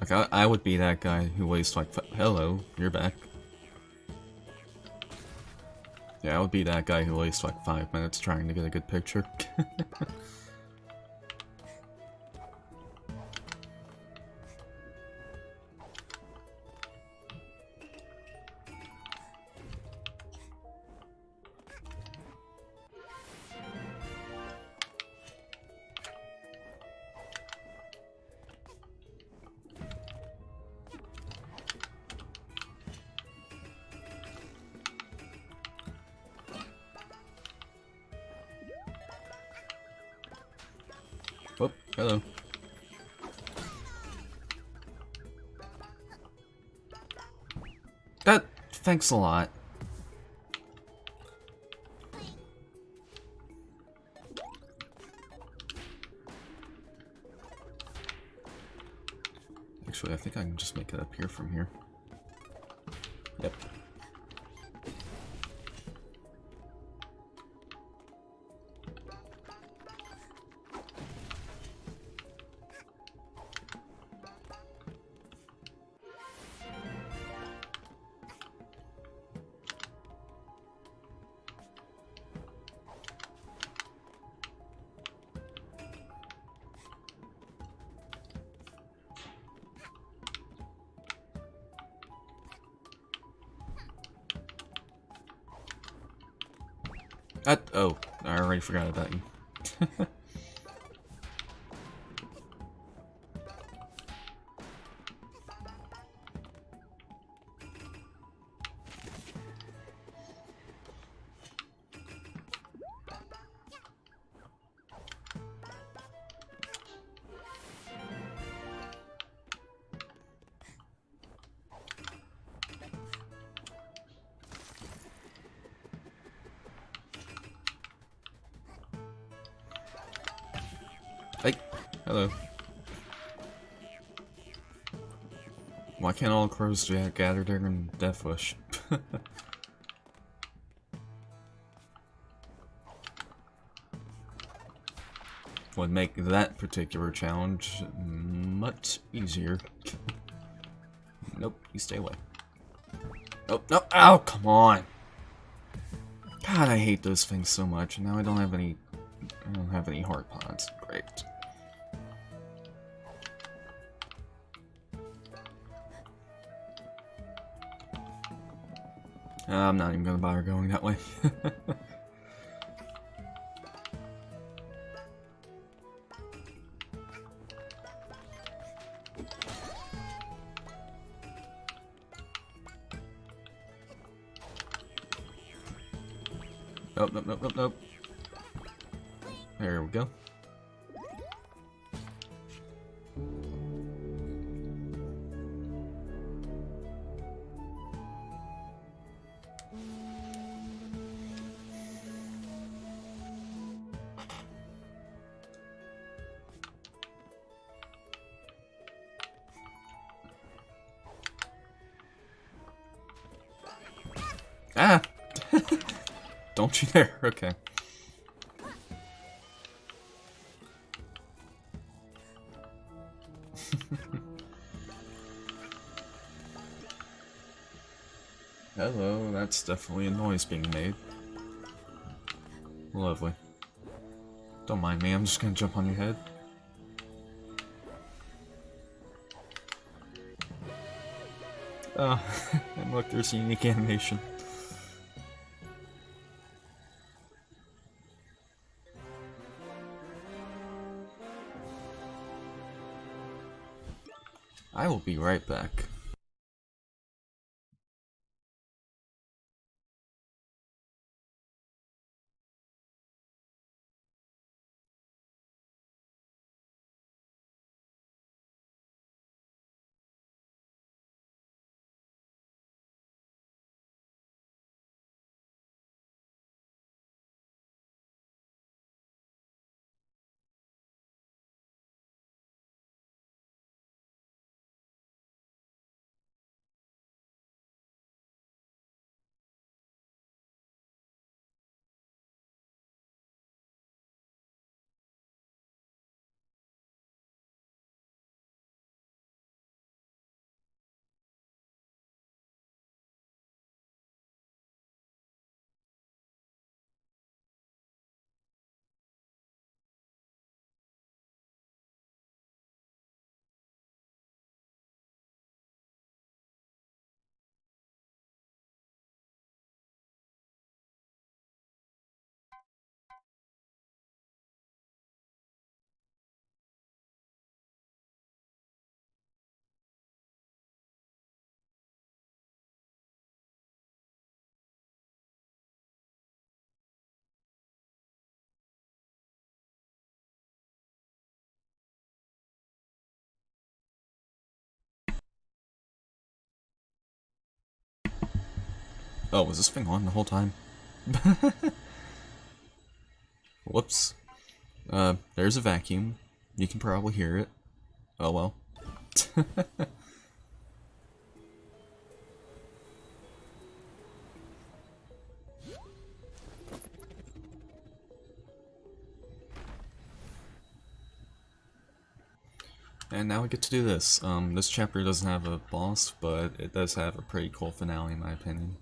Like, I would be that guy who wastes like... Hello, you're back. Yeah, I would be that guy who wastes like 5 minutes trying to get a good picture. Oh, hello. Thanks a lot. Actually, I think I can just make it appear from here. Yep. Oh, I already forgot about you. Hey, hello. Why can't all crows gather there in Deathwish? Would make that particular challenge much easier. Nope, you stay away. Nope, no, ow, come on! God, I hate those things so much, and now I don't have any I don't have any heart pods. Great. I'm not even gonna bother going that way. Nope, nope, nope, nope, nope. There we go. Ah! Don't you dare. Okay. Hello, that's definitely a noise being made. Lovely. Don't mind me, I'm just gonna jump on your head. Oh, and look, there's a unique animation. I will be right back. Oh, was this thing on the whole time? Whoops. There's a vacuum. You can probably hear it. Oh well. And now we get to do this. This chapter doesn't have a boss, but it does have a pretty cool finale in my opinion.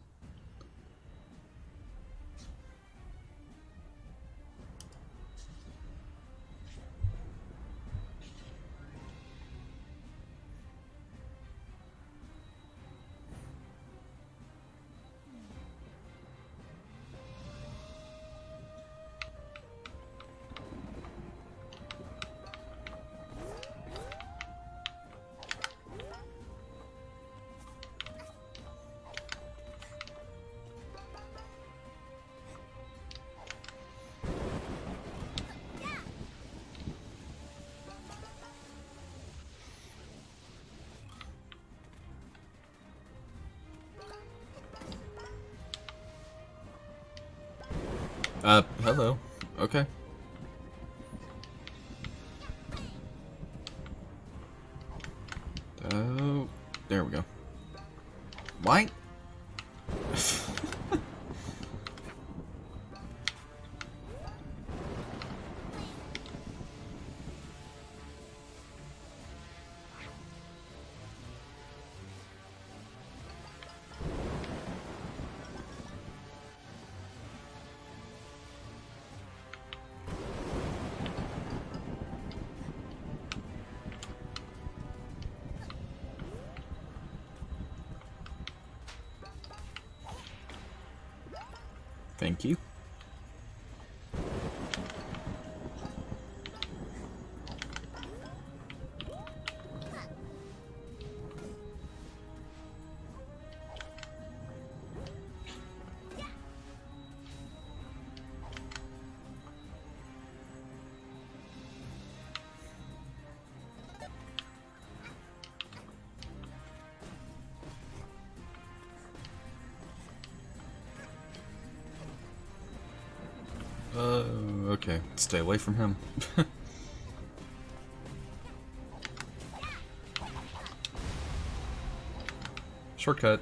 Hello. Okay. Oh, there we go. Why? Thank you. Okay. Stay away from him. Shortcut.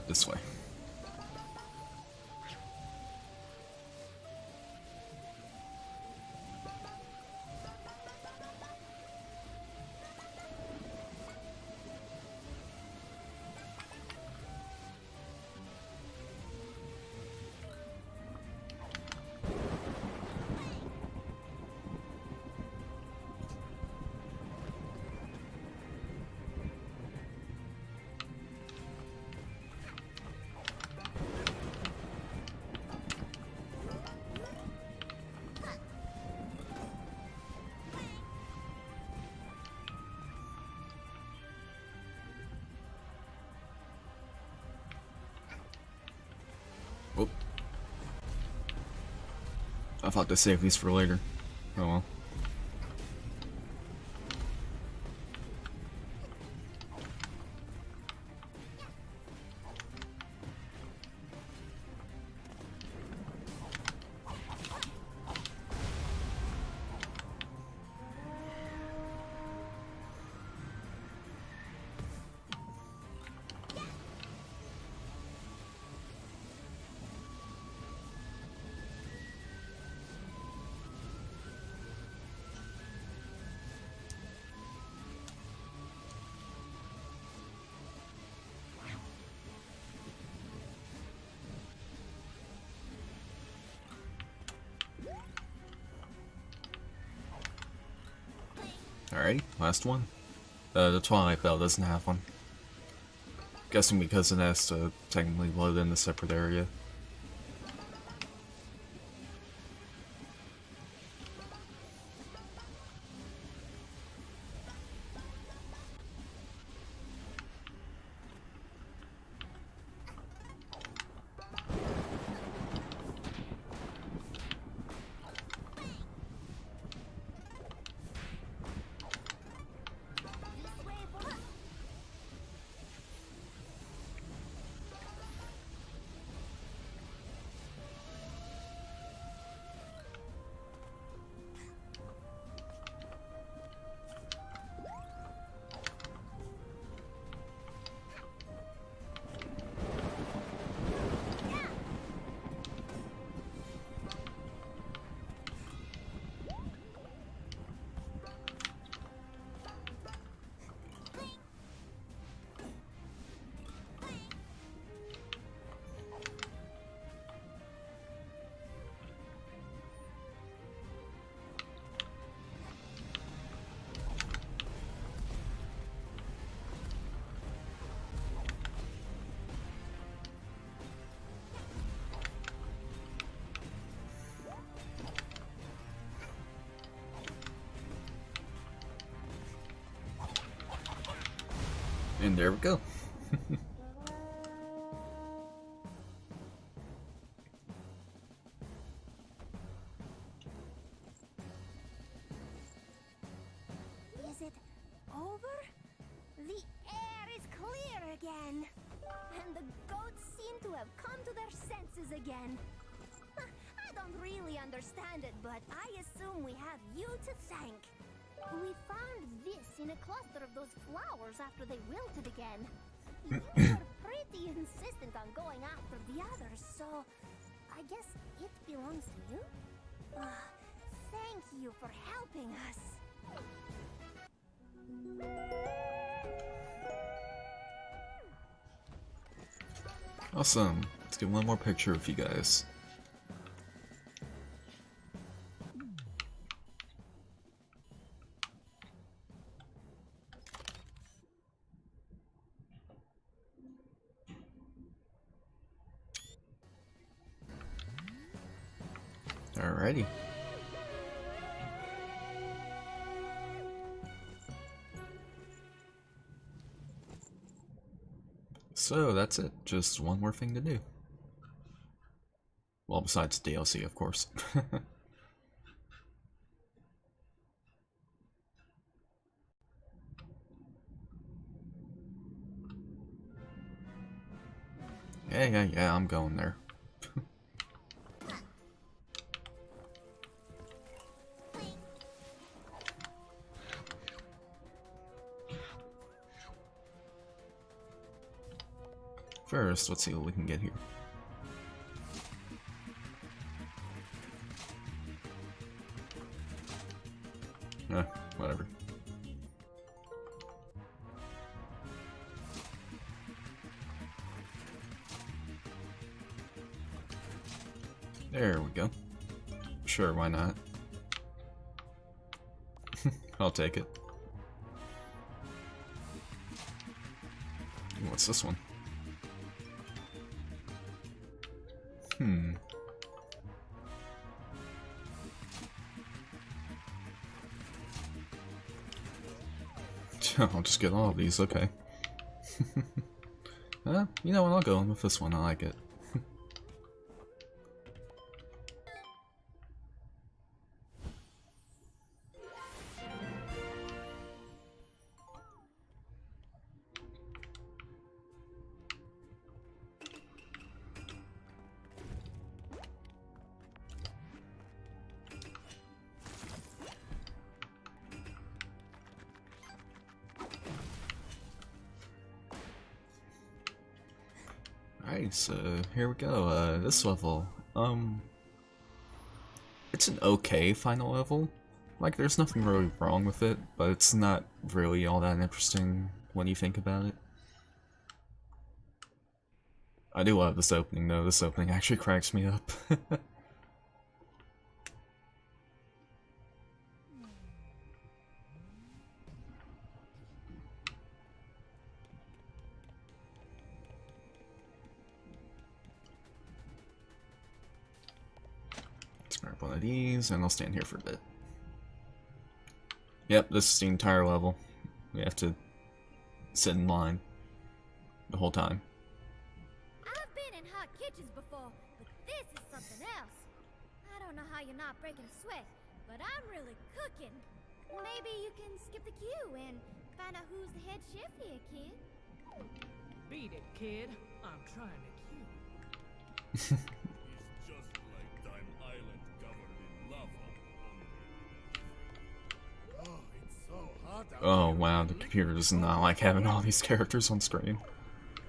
This way. Whoop. I thought to save these for later. Oh well. Alright, last one. The Twilight Bell doesn't have one. Guessing because it has to technically load in a separate area. And there we go. Is it over? The air is clear again. And the goats seem to have come to their senses again. I don't really understand it, but I assume we have you to thank. We found this in a cluster of those flowers after they wilted again. You were pretty insistent on going after the others, so I guess it belongs to you? Thank you for helping us. Awesome. Let's get one more picture of you guys. Alrighty. So that's it. Just one more thing to do. Well, besides DLC, of course. Yeah, I'm going there. First, let's see what we can get here. Whatever. There we go. Sure, why not? I'll take it. What's this one? I'll just get all of these, okay. You know what, I'll go in with this one, I like it. Alright, so here we go. This level, it's an okay final level. Like, there's nothing really wrong with it, but it's not really all that interesting when you think about it. I do love this opening, though. This opening actually cracks me up. Grab one of these, and I'll stand here for a bit. Yep, this is the entire level. We have to sit in line the whole time. I've been in hot kitchens before, but this is something else. I don't know how you're not breaking a sweat, but I'm really cooking. Maybe you can skip the queue and find out who's the head chef here, kid. Beat it, kid. I'm trying to queue. It's just like Dime Island covered in lava. Oh, it's so hot out Oh here. wow, the computer does not like having all these characters on screen. The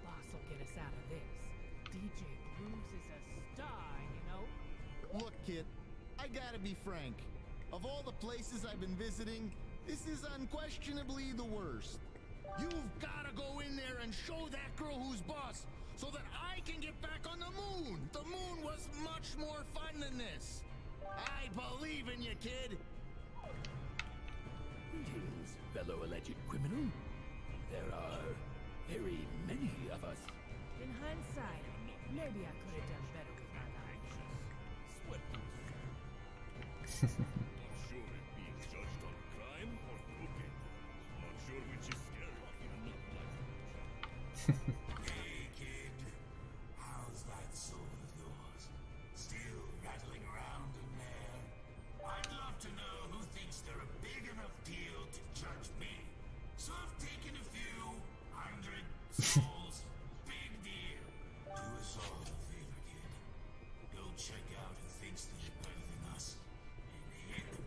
boss will get us out of this. DJ Bruce is a star, you know? Look, kid, I gotta be frank. Of all the places I've been visiting, this is unquestionably the worst. You've gotta go in there and show that girl who's boss, so that I can get back on the moon. The moon was much more fun than this. I believe in you, kid. Greetings, fellow alleged criminal. There are very many of us. In hindsight, maybe I could have done better with my life. Sweat those. Not sure if being judged on crime or cooking. Not sure which is scary. Hey, kid. How's that soul of yours? Still rattling around in there? I'd love to know who thinks they're a big enough deal to judge me. So I've taken a few $100,000 Smalls, big deal. Do us all a favor, kid. Go check out who thinks they're better than us and hit them.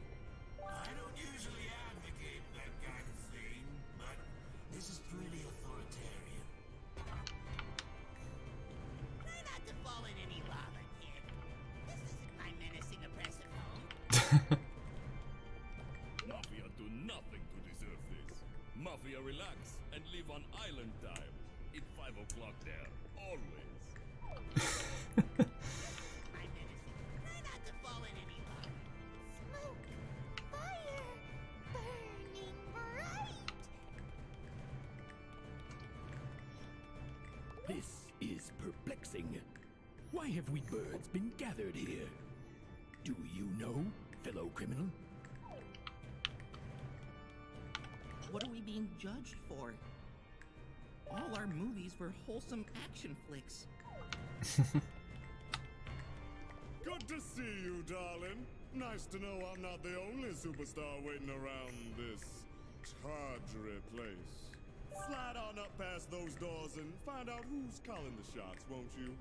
I don't usually advocate that kind of thing, but this is pretty authoritarian. Try not to fall in any lava, kid. This isn't my menacing oppressive home. Mafia do nothing to deserve this. Mafia relax and live on island time. It's 5 o'clock there, always. My menacing. Try not to fall in any lava. Smoke, fire, burning bright. This is perplexing. Why have we birds been gathered here? Do you know, fellow criminal? What are we being judged for? All our movies were wholesome action flicks. Good to see you, darling. Nice to know I'm not the only superstar waiting around this tawdry place. Slide on up past those doors and find out who's calling the shots, won't you?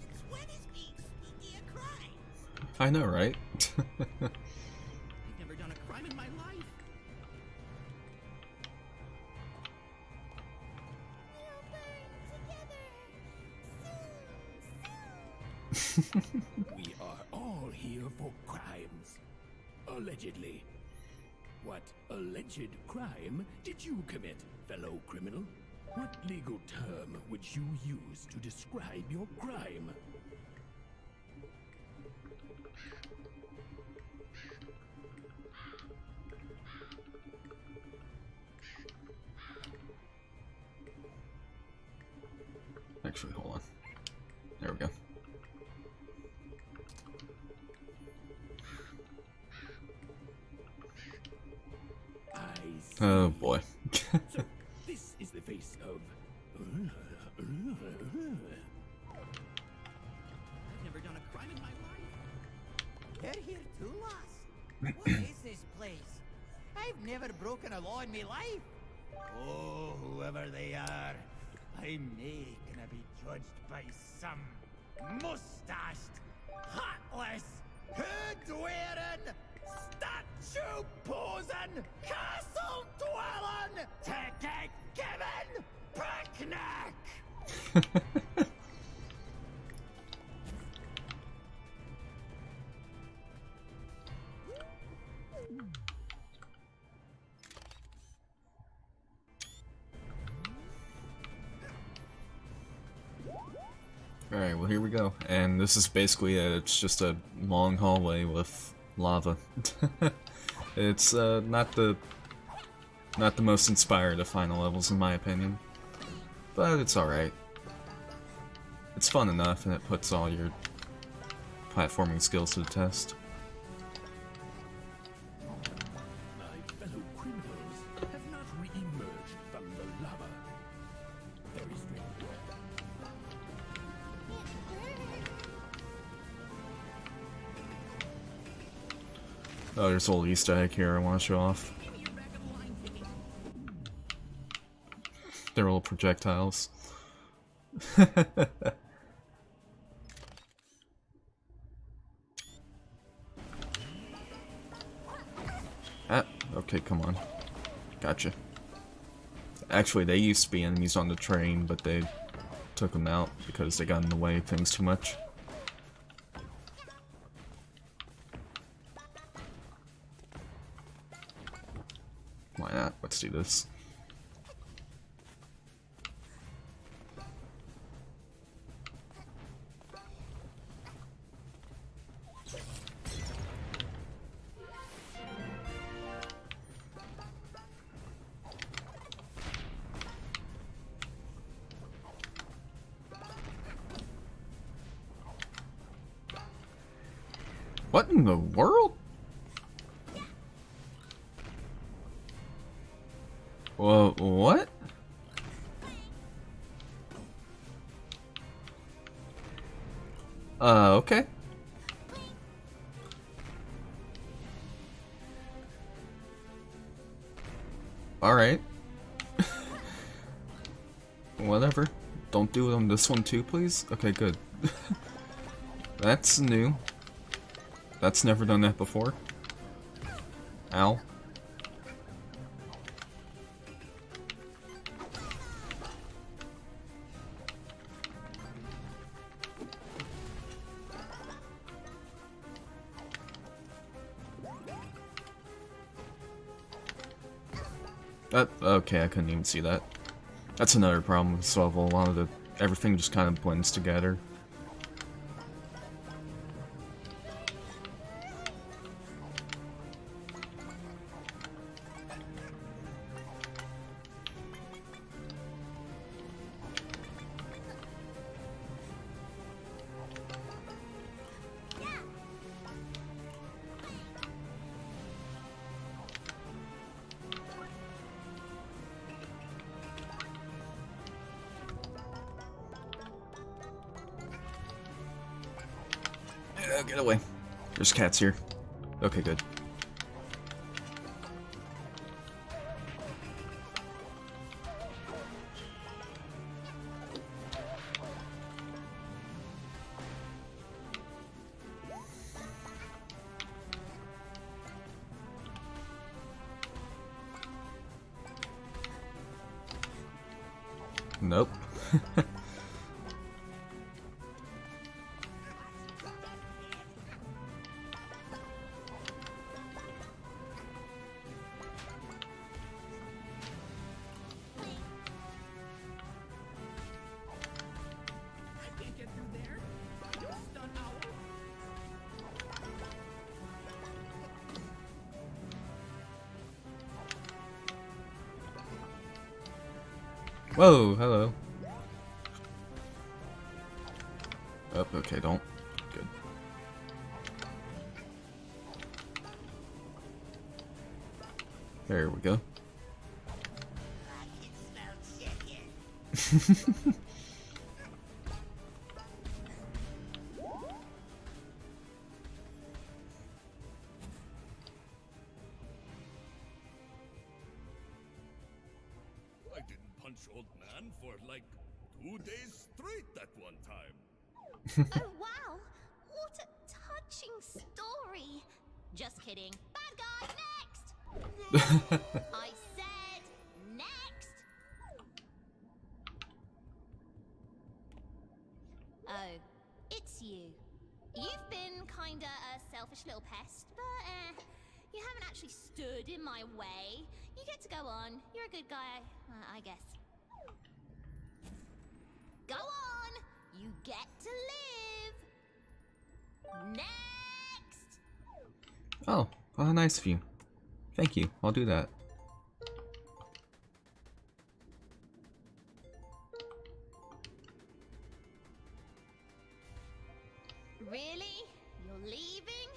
Since when is being spooky a crime? I know, right? I've never done a crime in my life. We'll burn together. Soon. We are all here for crimes. Allegedly. What alleged crime did you commit, fellow criminal? What legal term would you use to describe your crime? Actually, hold on. There we go. I see. Oh boy. So, this is the face of... I've never done a crime in my life. You're here too, lass. What is this place? I've never broken a law in my life. Oh, whoever they are, I'm nae gonna be judged by some mustached, heartless, hood-wearing, statue-posing, castle-dwelling, ticket-giving picnic! Alright, well here we go. And this is basically it. It's just a long hallway with lava. It's not the most inspired of final levels in my opinion. But it's alright. It's fun enough and it puts all your platforming skills to the test. My fellow criminals have not re-emerged from the lava. Very strange. Oh, there's a little Easter egg here I want to show off. Give me your back of the line, Timmy. They're little projectiles. Ah, okay, come on. Gotcha. Actually, they used to be enemies on the train, but they took them out because they got in the way of things too much. Why not? Let's do this. What in the world? Whoa, what? Okay. Alright. Whatever. Don't do it on this one too, please? Okay, good. That's new. That's never done that before. Ow. Okay, I couldn't even see that. That's another problem with this level. A lot of everything just kind of blends together. Get away. There's cats here. Okay, good. Nope. Whoa, hello. Oh, okay, don't. Good. There we go. I can smell chicken. I didn't punch old man for like 2 days straight that one time. Oh wow! What a touching story! Just kidding. Bad guy, next! I said next! Oh, it's you. You've been kinda a selfish little pest, but you haven't actually stood in my way. You get to go on. You're a good guy, I guess. Go on! You get to live! Next! Oh, well, nice of you. Thank you. I'll do that. Really? You're leaving?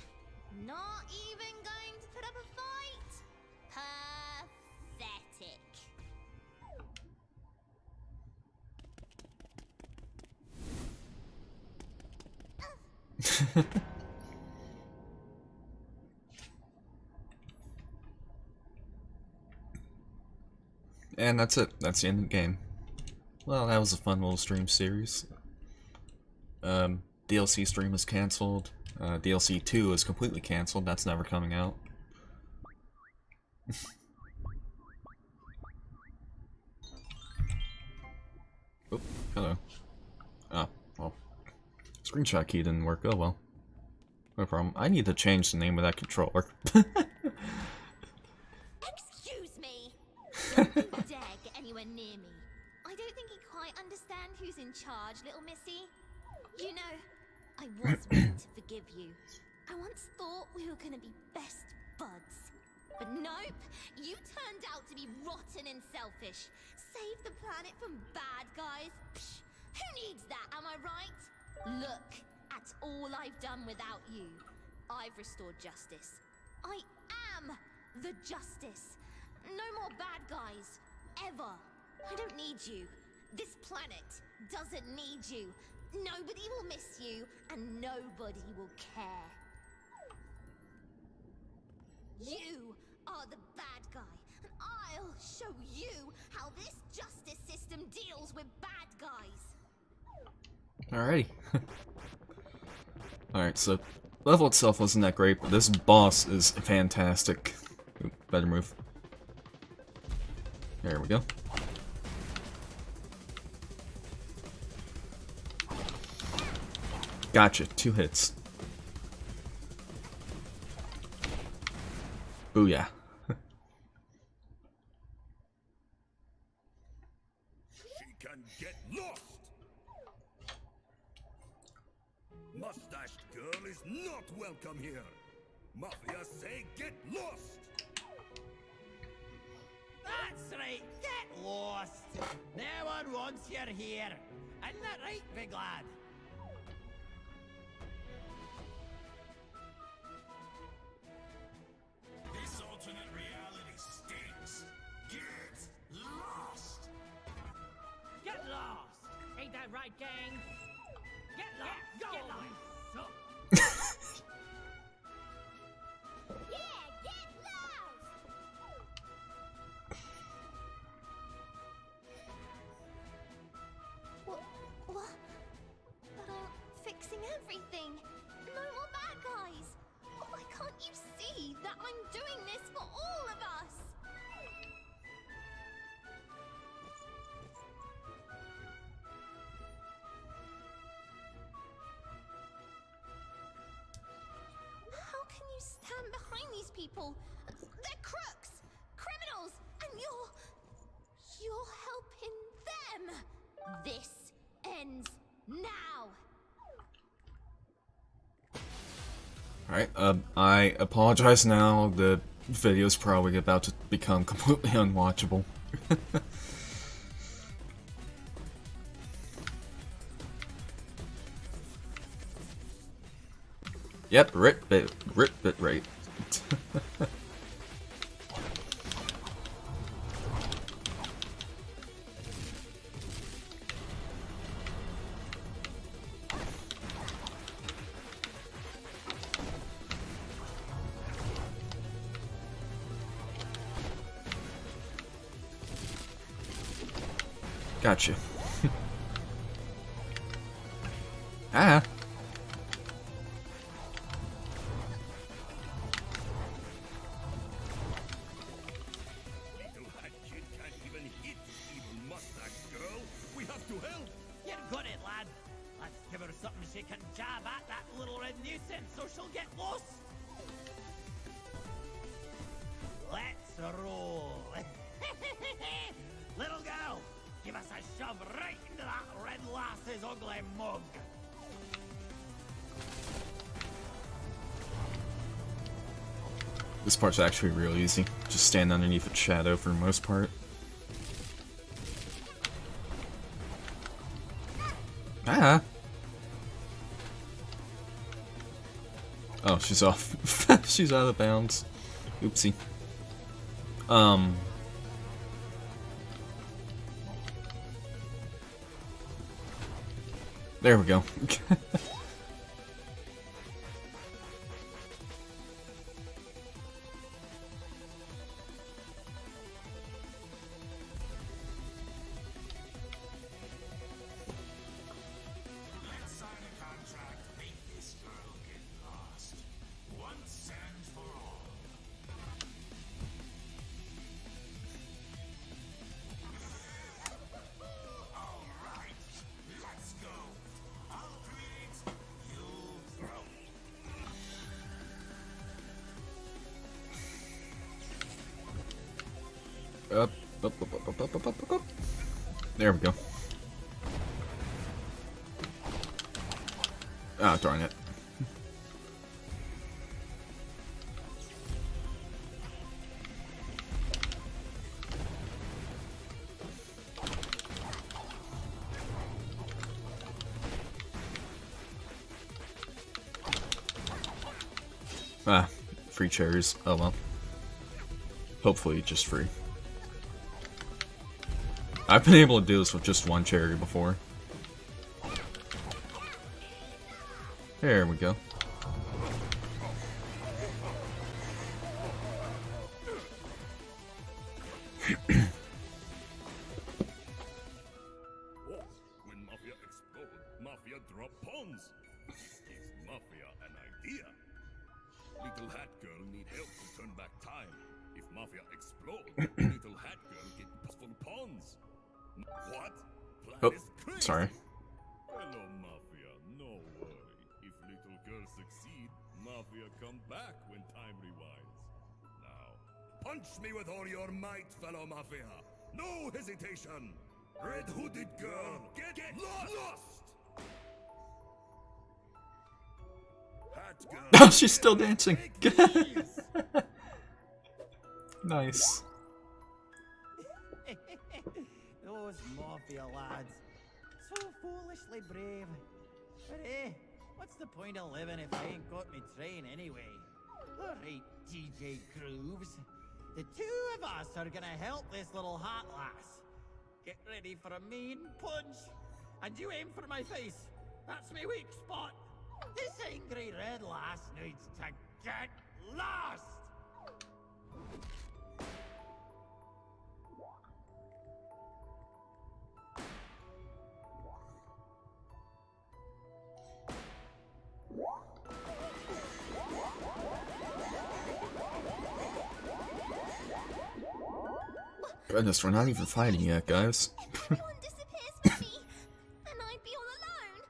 Not even going to put up a fight? Pathetic. And that's it. That's the end of the game. Well, that was a fun little stream series. DLC stream is cancelled. DLC 2 is completely cancelled. That's never coming out. Oh, hello. Oh, well. Screenshot key didn't work. Oh well. No problem. I need to change the name of that controller. Excuse me! Don't you dare get anywhere near me. I don't think you quite understand who's in charge, little missy. You know, I was ready to forgive you. I once thought we were gonna be best buds. But nope, you turned out to be rotten and selfish. Save the planet from bad guys. Psh, who needs that, am I right? Look at all I've done without you. I've restored justice. I am the justice. No more bad guys. Ever. I don't need you. This planet doesn't need you. Nobody will miss you, and nobody will care. You are the bad guy, and I'll show you how this justice system deals with bad guys. Alrighty. Alright, so level itself wasn't that great, but this boss is fantastic. Oop, better move. There we go. Gotcha, 2 hits. Booyah. She can get lost! Mustached girl is not welcome here! Mafia say get lost! That's right, get lost! No one wants you here. Isn't that right, big lad? This alternate reality stinks! Get lost! Get lost! Ain't that right, gang? Get lost! Go! Get lost! Yeah, get lost! What? But I'm fixing everything. No more bad guys. Why can't you see that I'm doing this for all of us? How can you stand behind these people? They're crooks, criminals, and you're helping them. This ends now. Alright, I apologize now, the video's probably about to become completely unwatchable. Yep, rip bit rate. Gotcha. Ah. Little hat kid can't even hit evil mustache girl! We have to help! You got it, lad. Let's give her something she can jab at, that little red nuisance, so she'll get lost. Let's roll. Little girl, give us a shove right into that red lass's ugly mug. This part's actually real easy. Just stand underneath its shadow for the most part. Ah! Oh, she's off. She's out of bounds. Oopsie. There we go. Let's sign a contract, make this girl get lost. Once and for all. Alright, let's go. I'll create, you'll throw. Up. There we go. Ah, darn it. Ah, free cherries. Oh well. Hopefully just free. I've been able to do this with just one cherry before. There we go. pawns. This gives Mafia an idea. Little Hat Girl need help to turn back time. If Mafia explode, Little Hat Girl get useful pawns. What? Plan Oh, is crazy. sorry. Hello, Mafia. No worry. If Little Girl succeed, Mafia come back when time rewinds. Now, punch me with all your might, fellow Mafia. No hesitation. Red Hooded Girl, get lost! Hat Girl. Oh, she's still dancing. Nice. Those Mafia lads. So foolishly brave. But what's the point of living if I ain't got me train anyway? Alright, DJ Grooves. The two of us are gonna help this little hat lass. Get ready for a mean punch. And you aim for my face. That's my weak spot. This angry red lass needs to get lost! Goodness, we're not even fighting yet, guys. Everyone disappears from me, and I'd be all alone.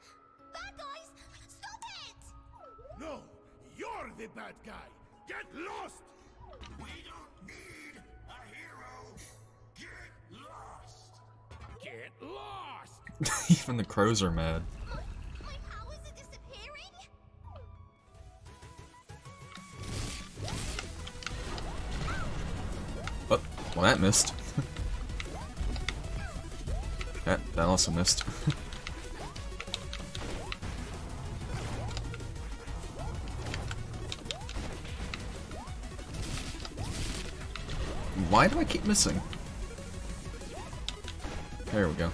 Bad guys, stop it! No, you're the bad guy. Get lost! We don't need a hero. Get lost. Get lost! Even the crows are mad. My powers are disappearing? Oh, well that missed. That also missed. Why do I keep missing? There we go.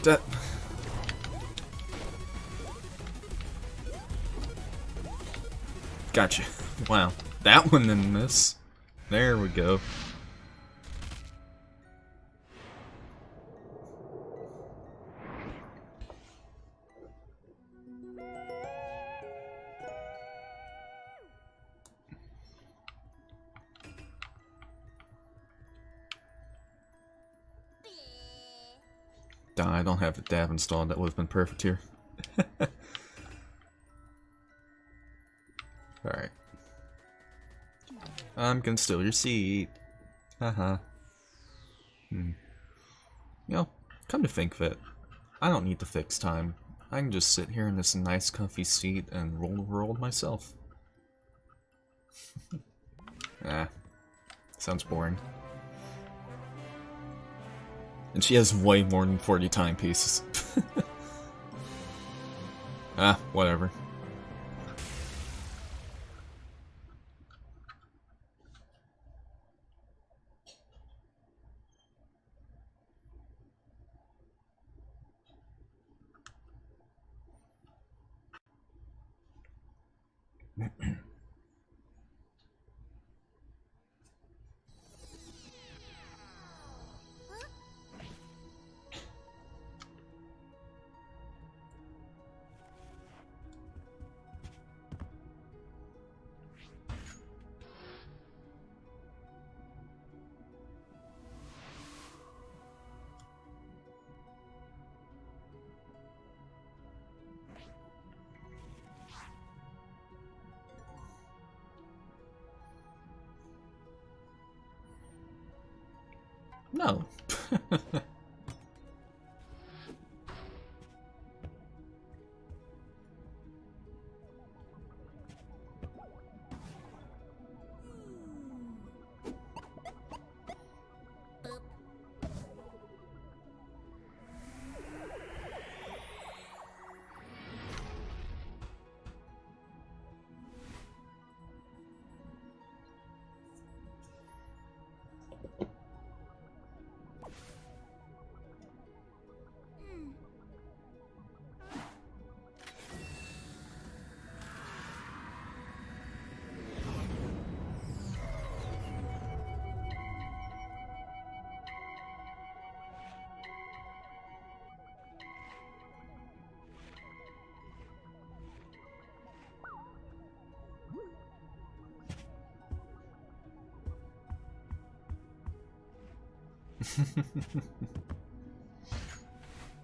That. Gotcha. Wow. That one didn't miss. There we go. I don't have the dab installed. That would have been perfect here. Alright. I'm gonna steal your seat. Haha. You know, come to think of it, I don't need to fix time. I can just sit here in this nice comfy seat and roll the world myself. Ah. Sounds boring. And she has way more than 40 timepieces. Ah, whatever. No.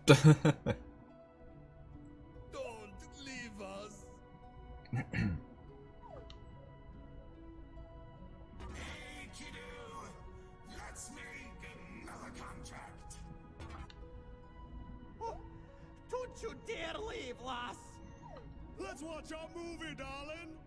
Don't leave us. Hey, kiddo! Let's make another contract. Don't you dare leave, lass! Let's watch our movie, darling.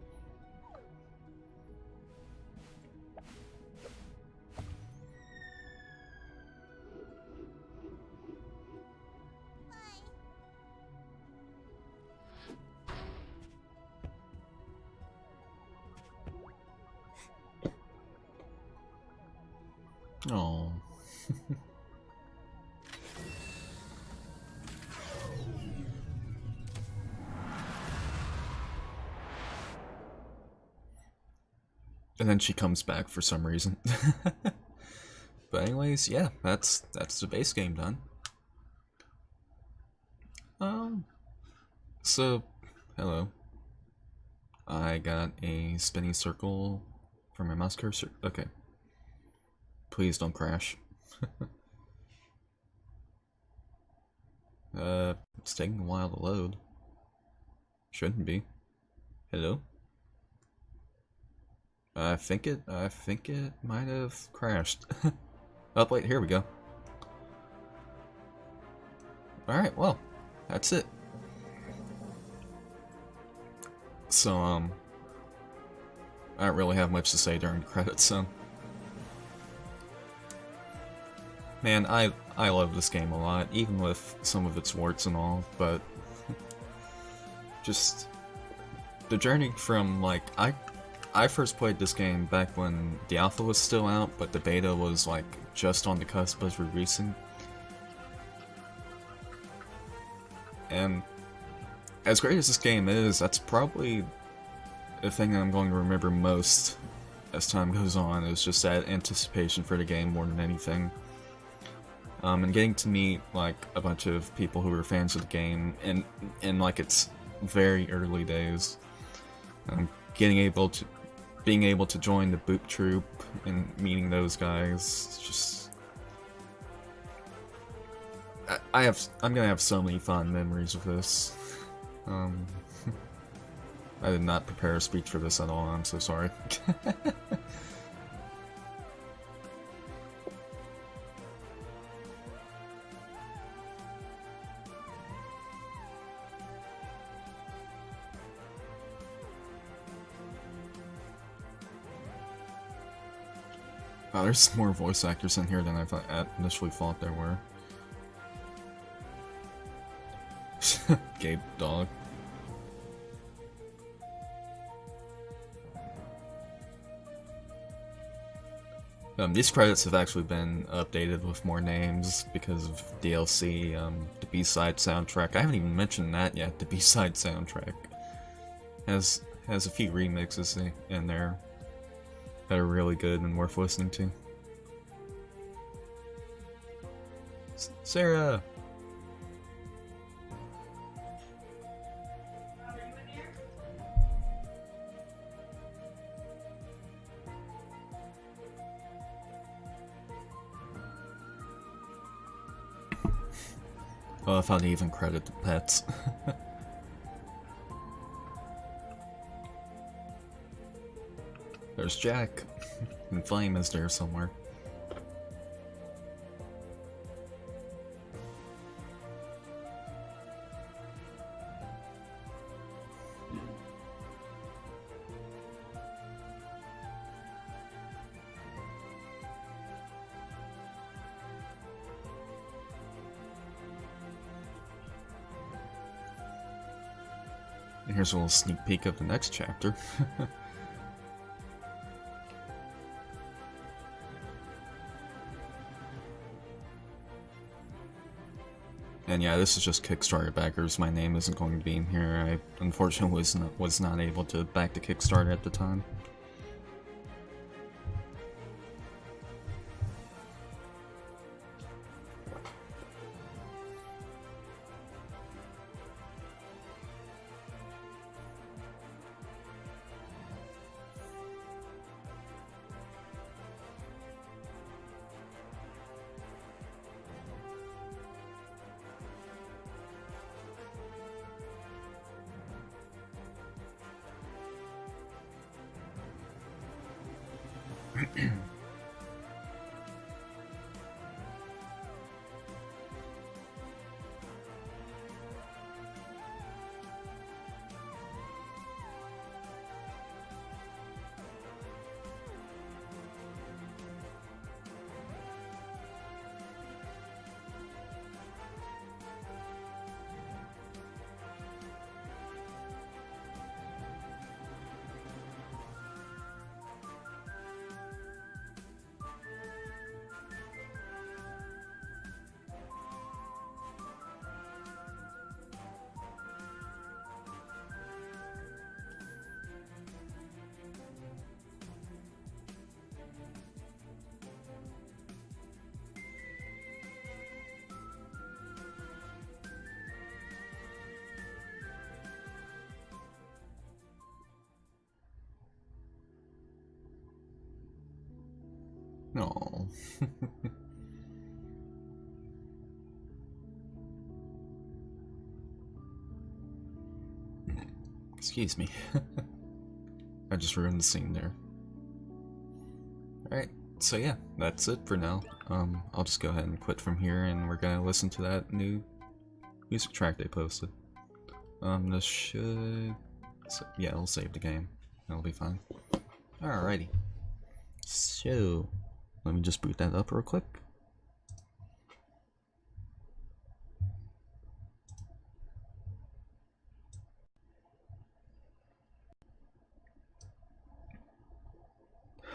Oh. And then she comes back for some reason. But anyways, yeah, that's the base game done. So hello. I got a spinny circle for my mouse cursor. Okay. Please don't crash. It's taking a while to load. Shouldn't be. Hello? I think it might have crashed. Oh wait, here we go. Alright, well, that's it. So, I don't really have much to say during the credits, so. Man, I love this game a lot, even with some of its warts and all, but just the journey from, like, I first played this game back when the alpha was still out, but the beta was, like, just on the cusp of releasing. And as great as this game is, that's probably the thing I'm going to remember most as time goes on, is just that anticipation for the game more than anything. And getting to meet, like, a bunch of people who were fans of the game in like, its very early days. Being able to join the boot troop and meeting those guys, just... I'm gonna have so many fond memories of this. I did not prepare a speech for this at all, I'm so sorry. Wow, there's more voice actors in here than I initially thought there were. Gabe dog. These credits have actually been updated with more names because of DLC, the B-side soundtrack. I haven't even mentioned that yet, the B-side soundtrack. Has a few remixes in there that are really good and worth listening to. Sarah! Oh, I thought they even credit the pets. There's Jack. And Flame is there somewhere. And here's a little sneak peek of the next chapter. And yeah, this is just Kickstarter backers. My name isn't going to be in here. I unfortunately was not able to back the Kickstarter at the time. No. Excuse me. I just ruined the scene there. Alright, so yeah, that's it for now. I'll just go ahead and quit from here, and we're gonna listen to that new music track they posted. This should... yeah, it'll save the game. It'll be fine. Alrighty. So, let me just boot that up real quick.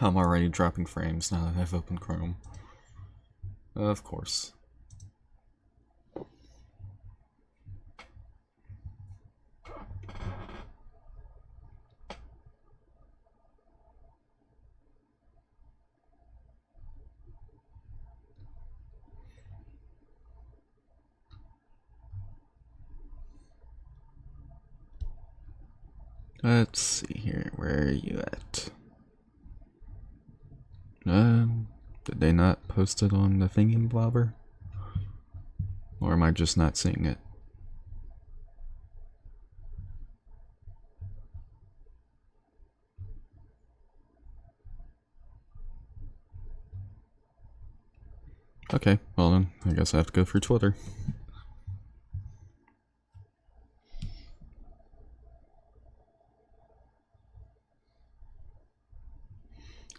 I'm already dropping frames now that I've opened Chrome. Of course. Let's see here, where are you at? Did they not post it on the thingy-blobber? Or am I just not seeing it? Okay, well then, I guess I have to go through Twitter.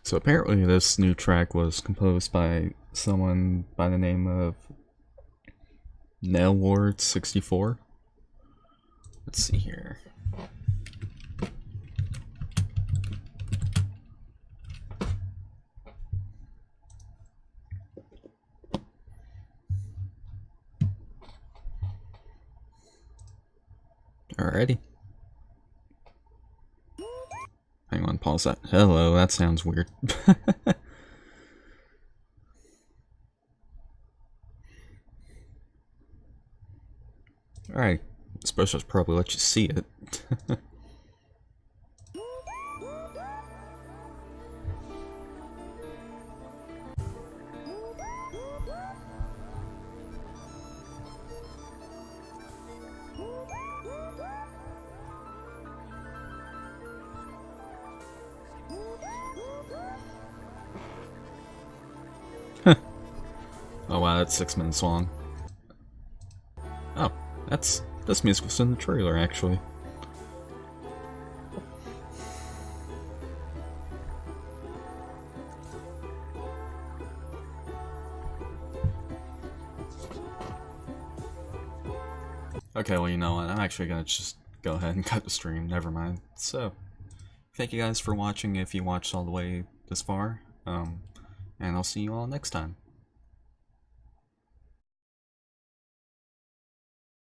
So apparently this new track was composed by someone by the name of Nailward64. Let's see here. Alrighty. Hang on, pause that. Hello, that sounds weird. Alright, suppose I should probably let you see it. Oh wow, that's 6 minutes long. Oh, this music was in the trailer actually. Okay, well you know what, I'm actually gonna just go ahead and cut the stream, never mind. So, thank you guys for watching if you watched all the way this far, and I'll see you all next time.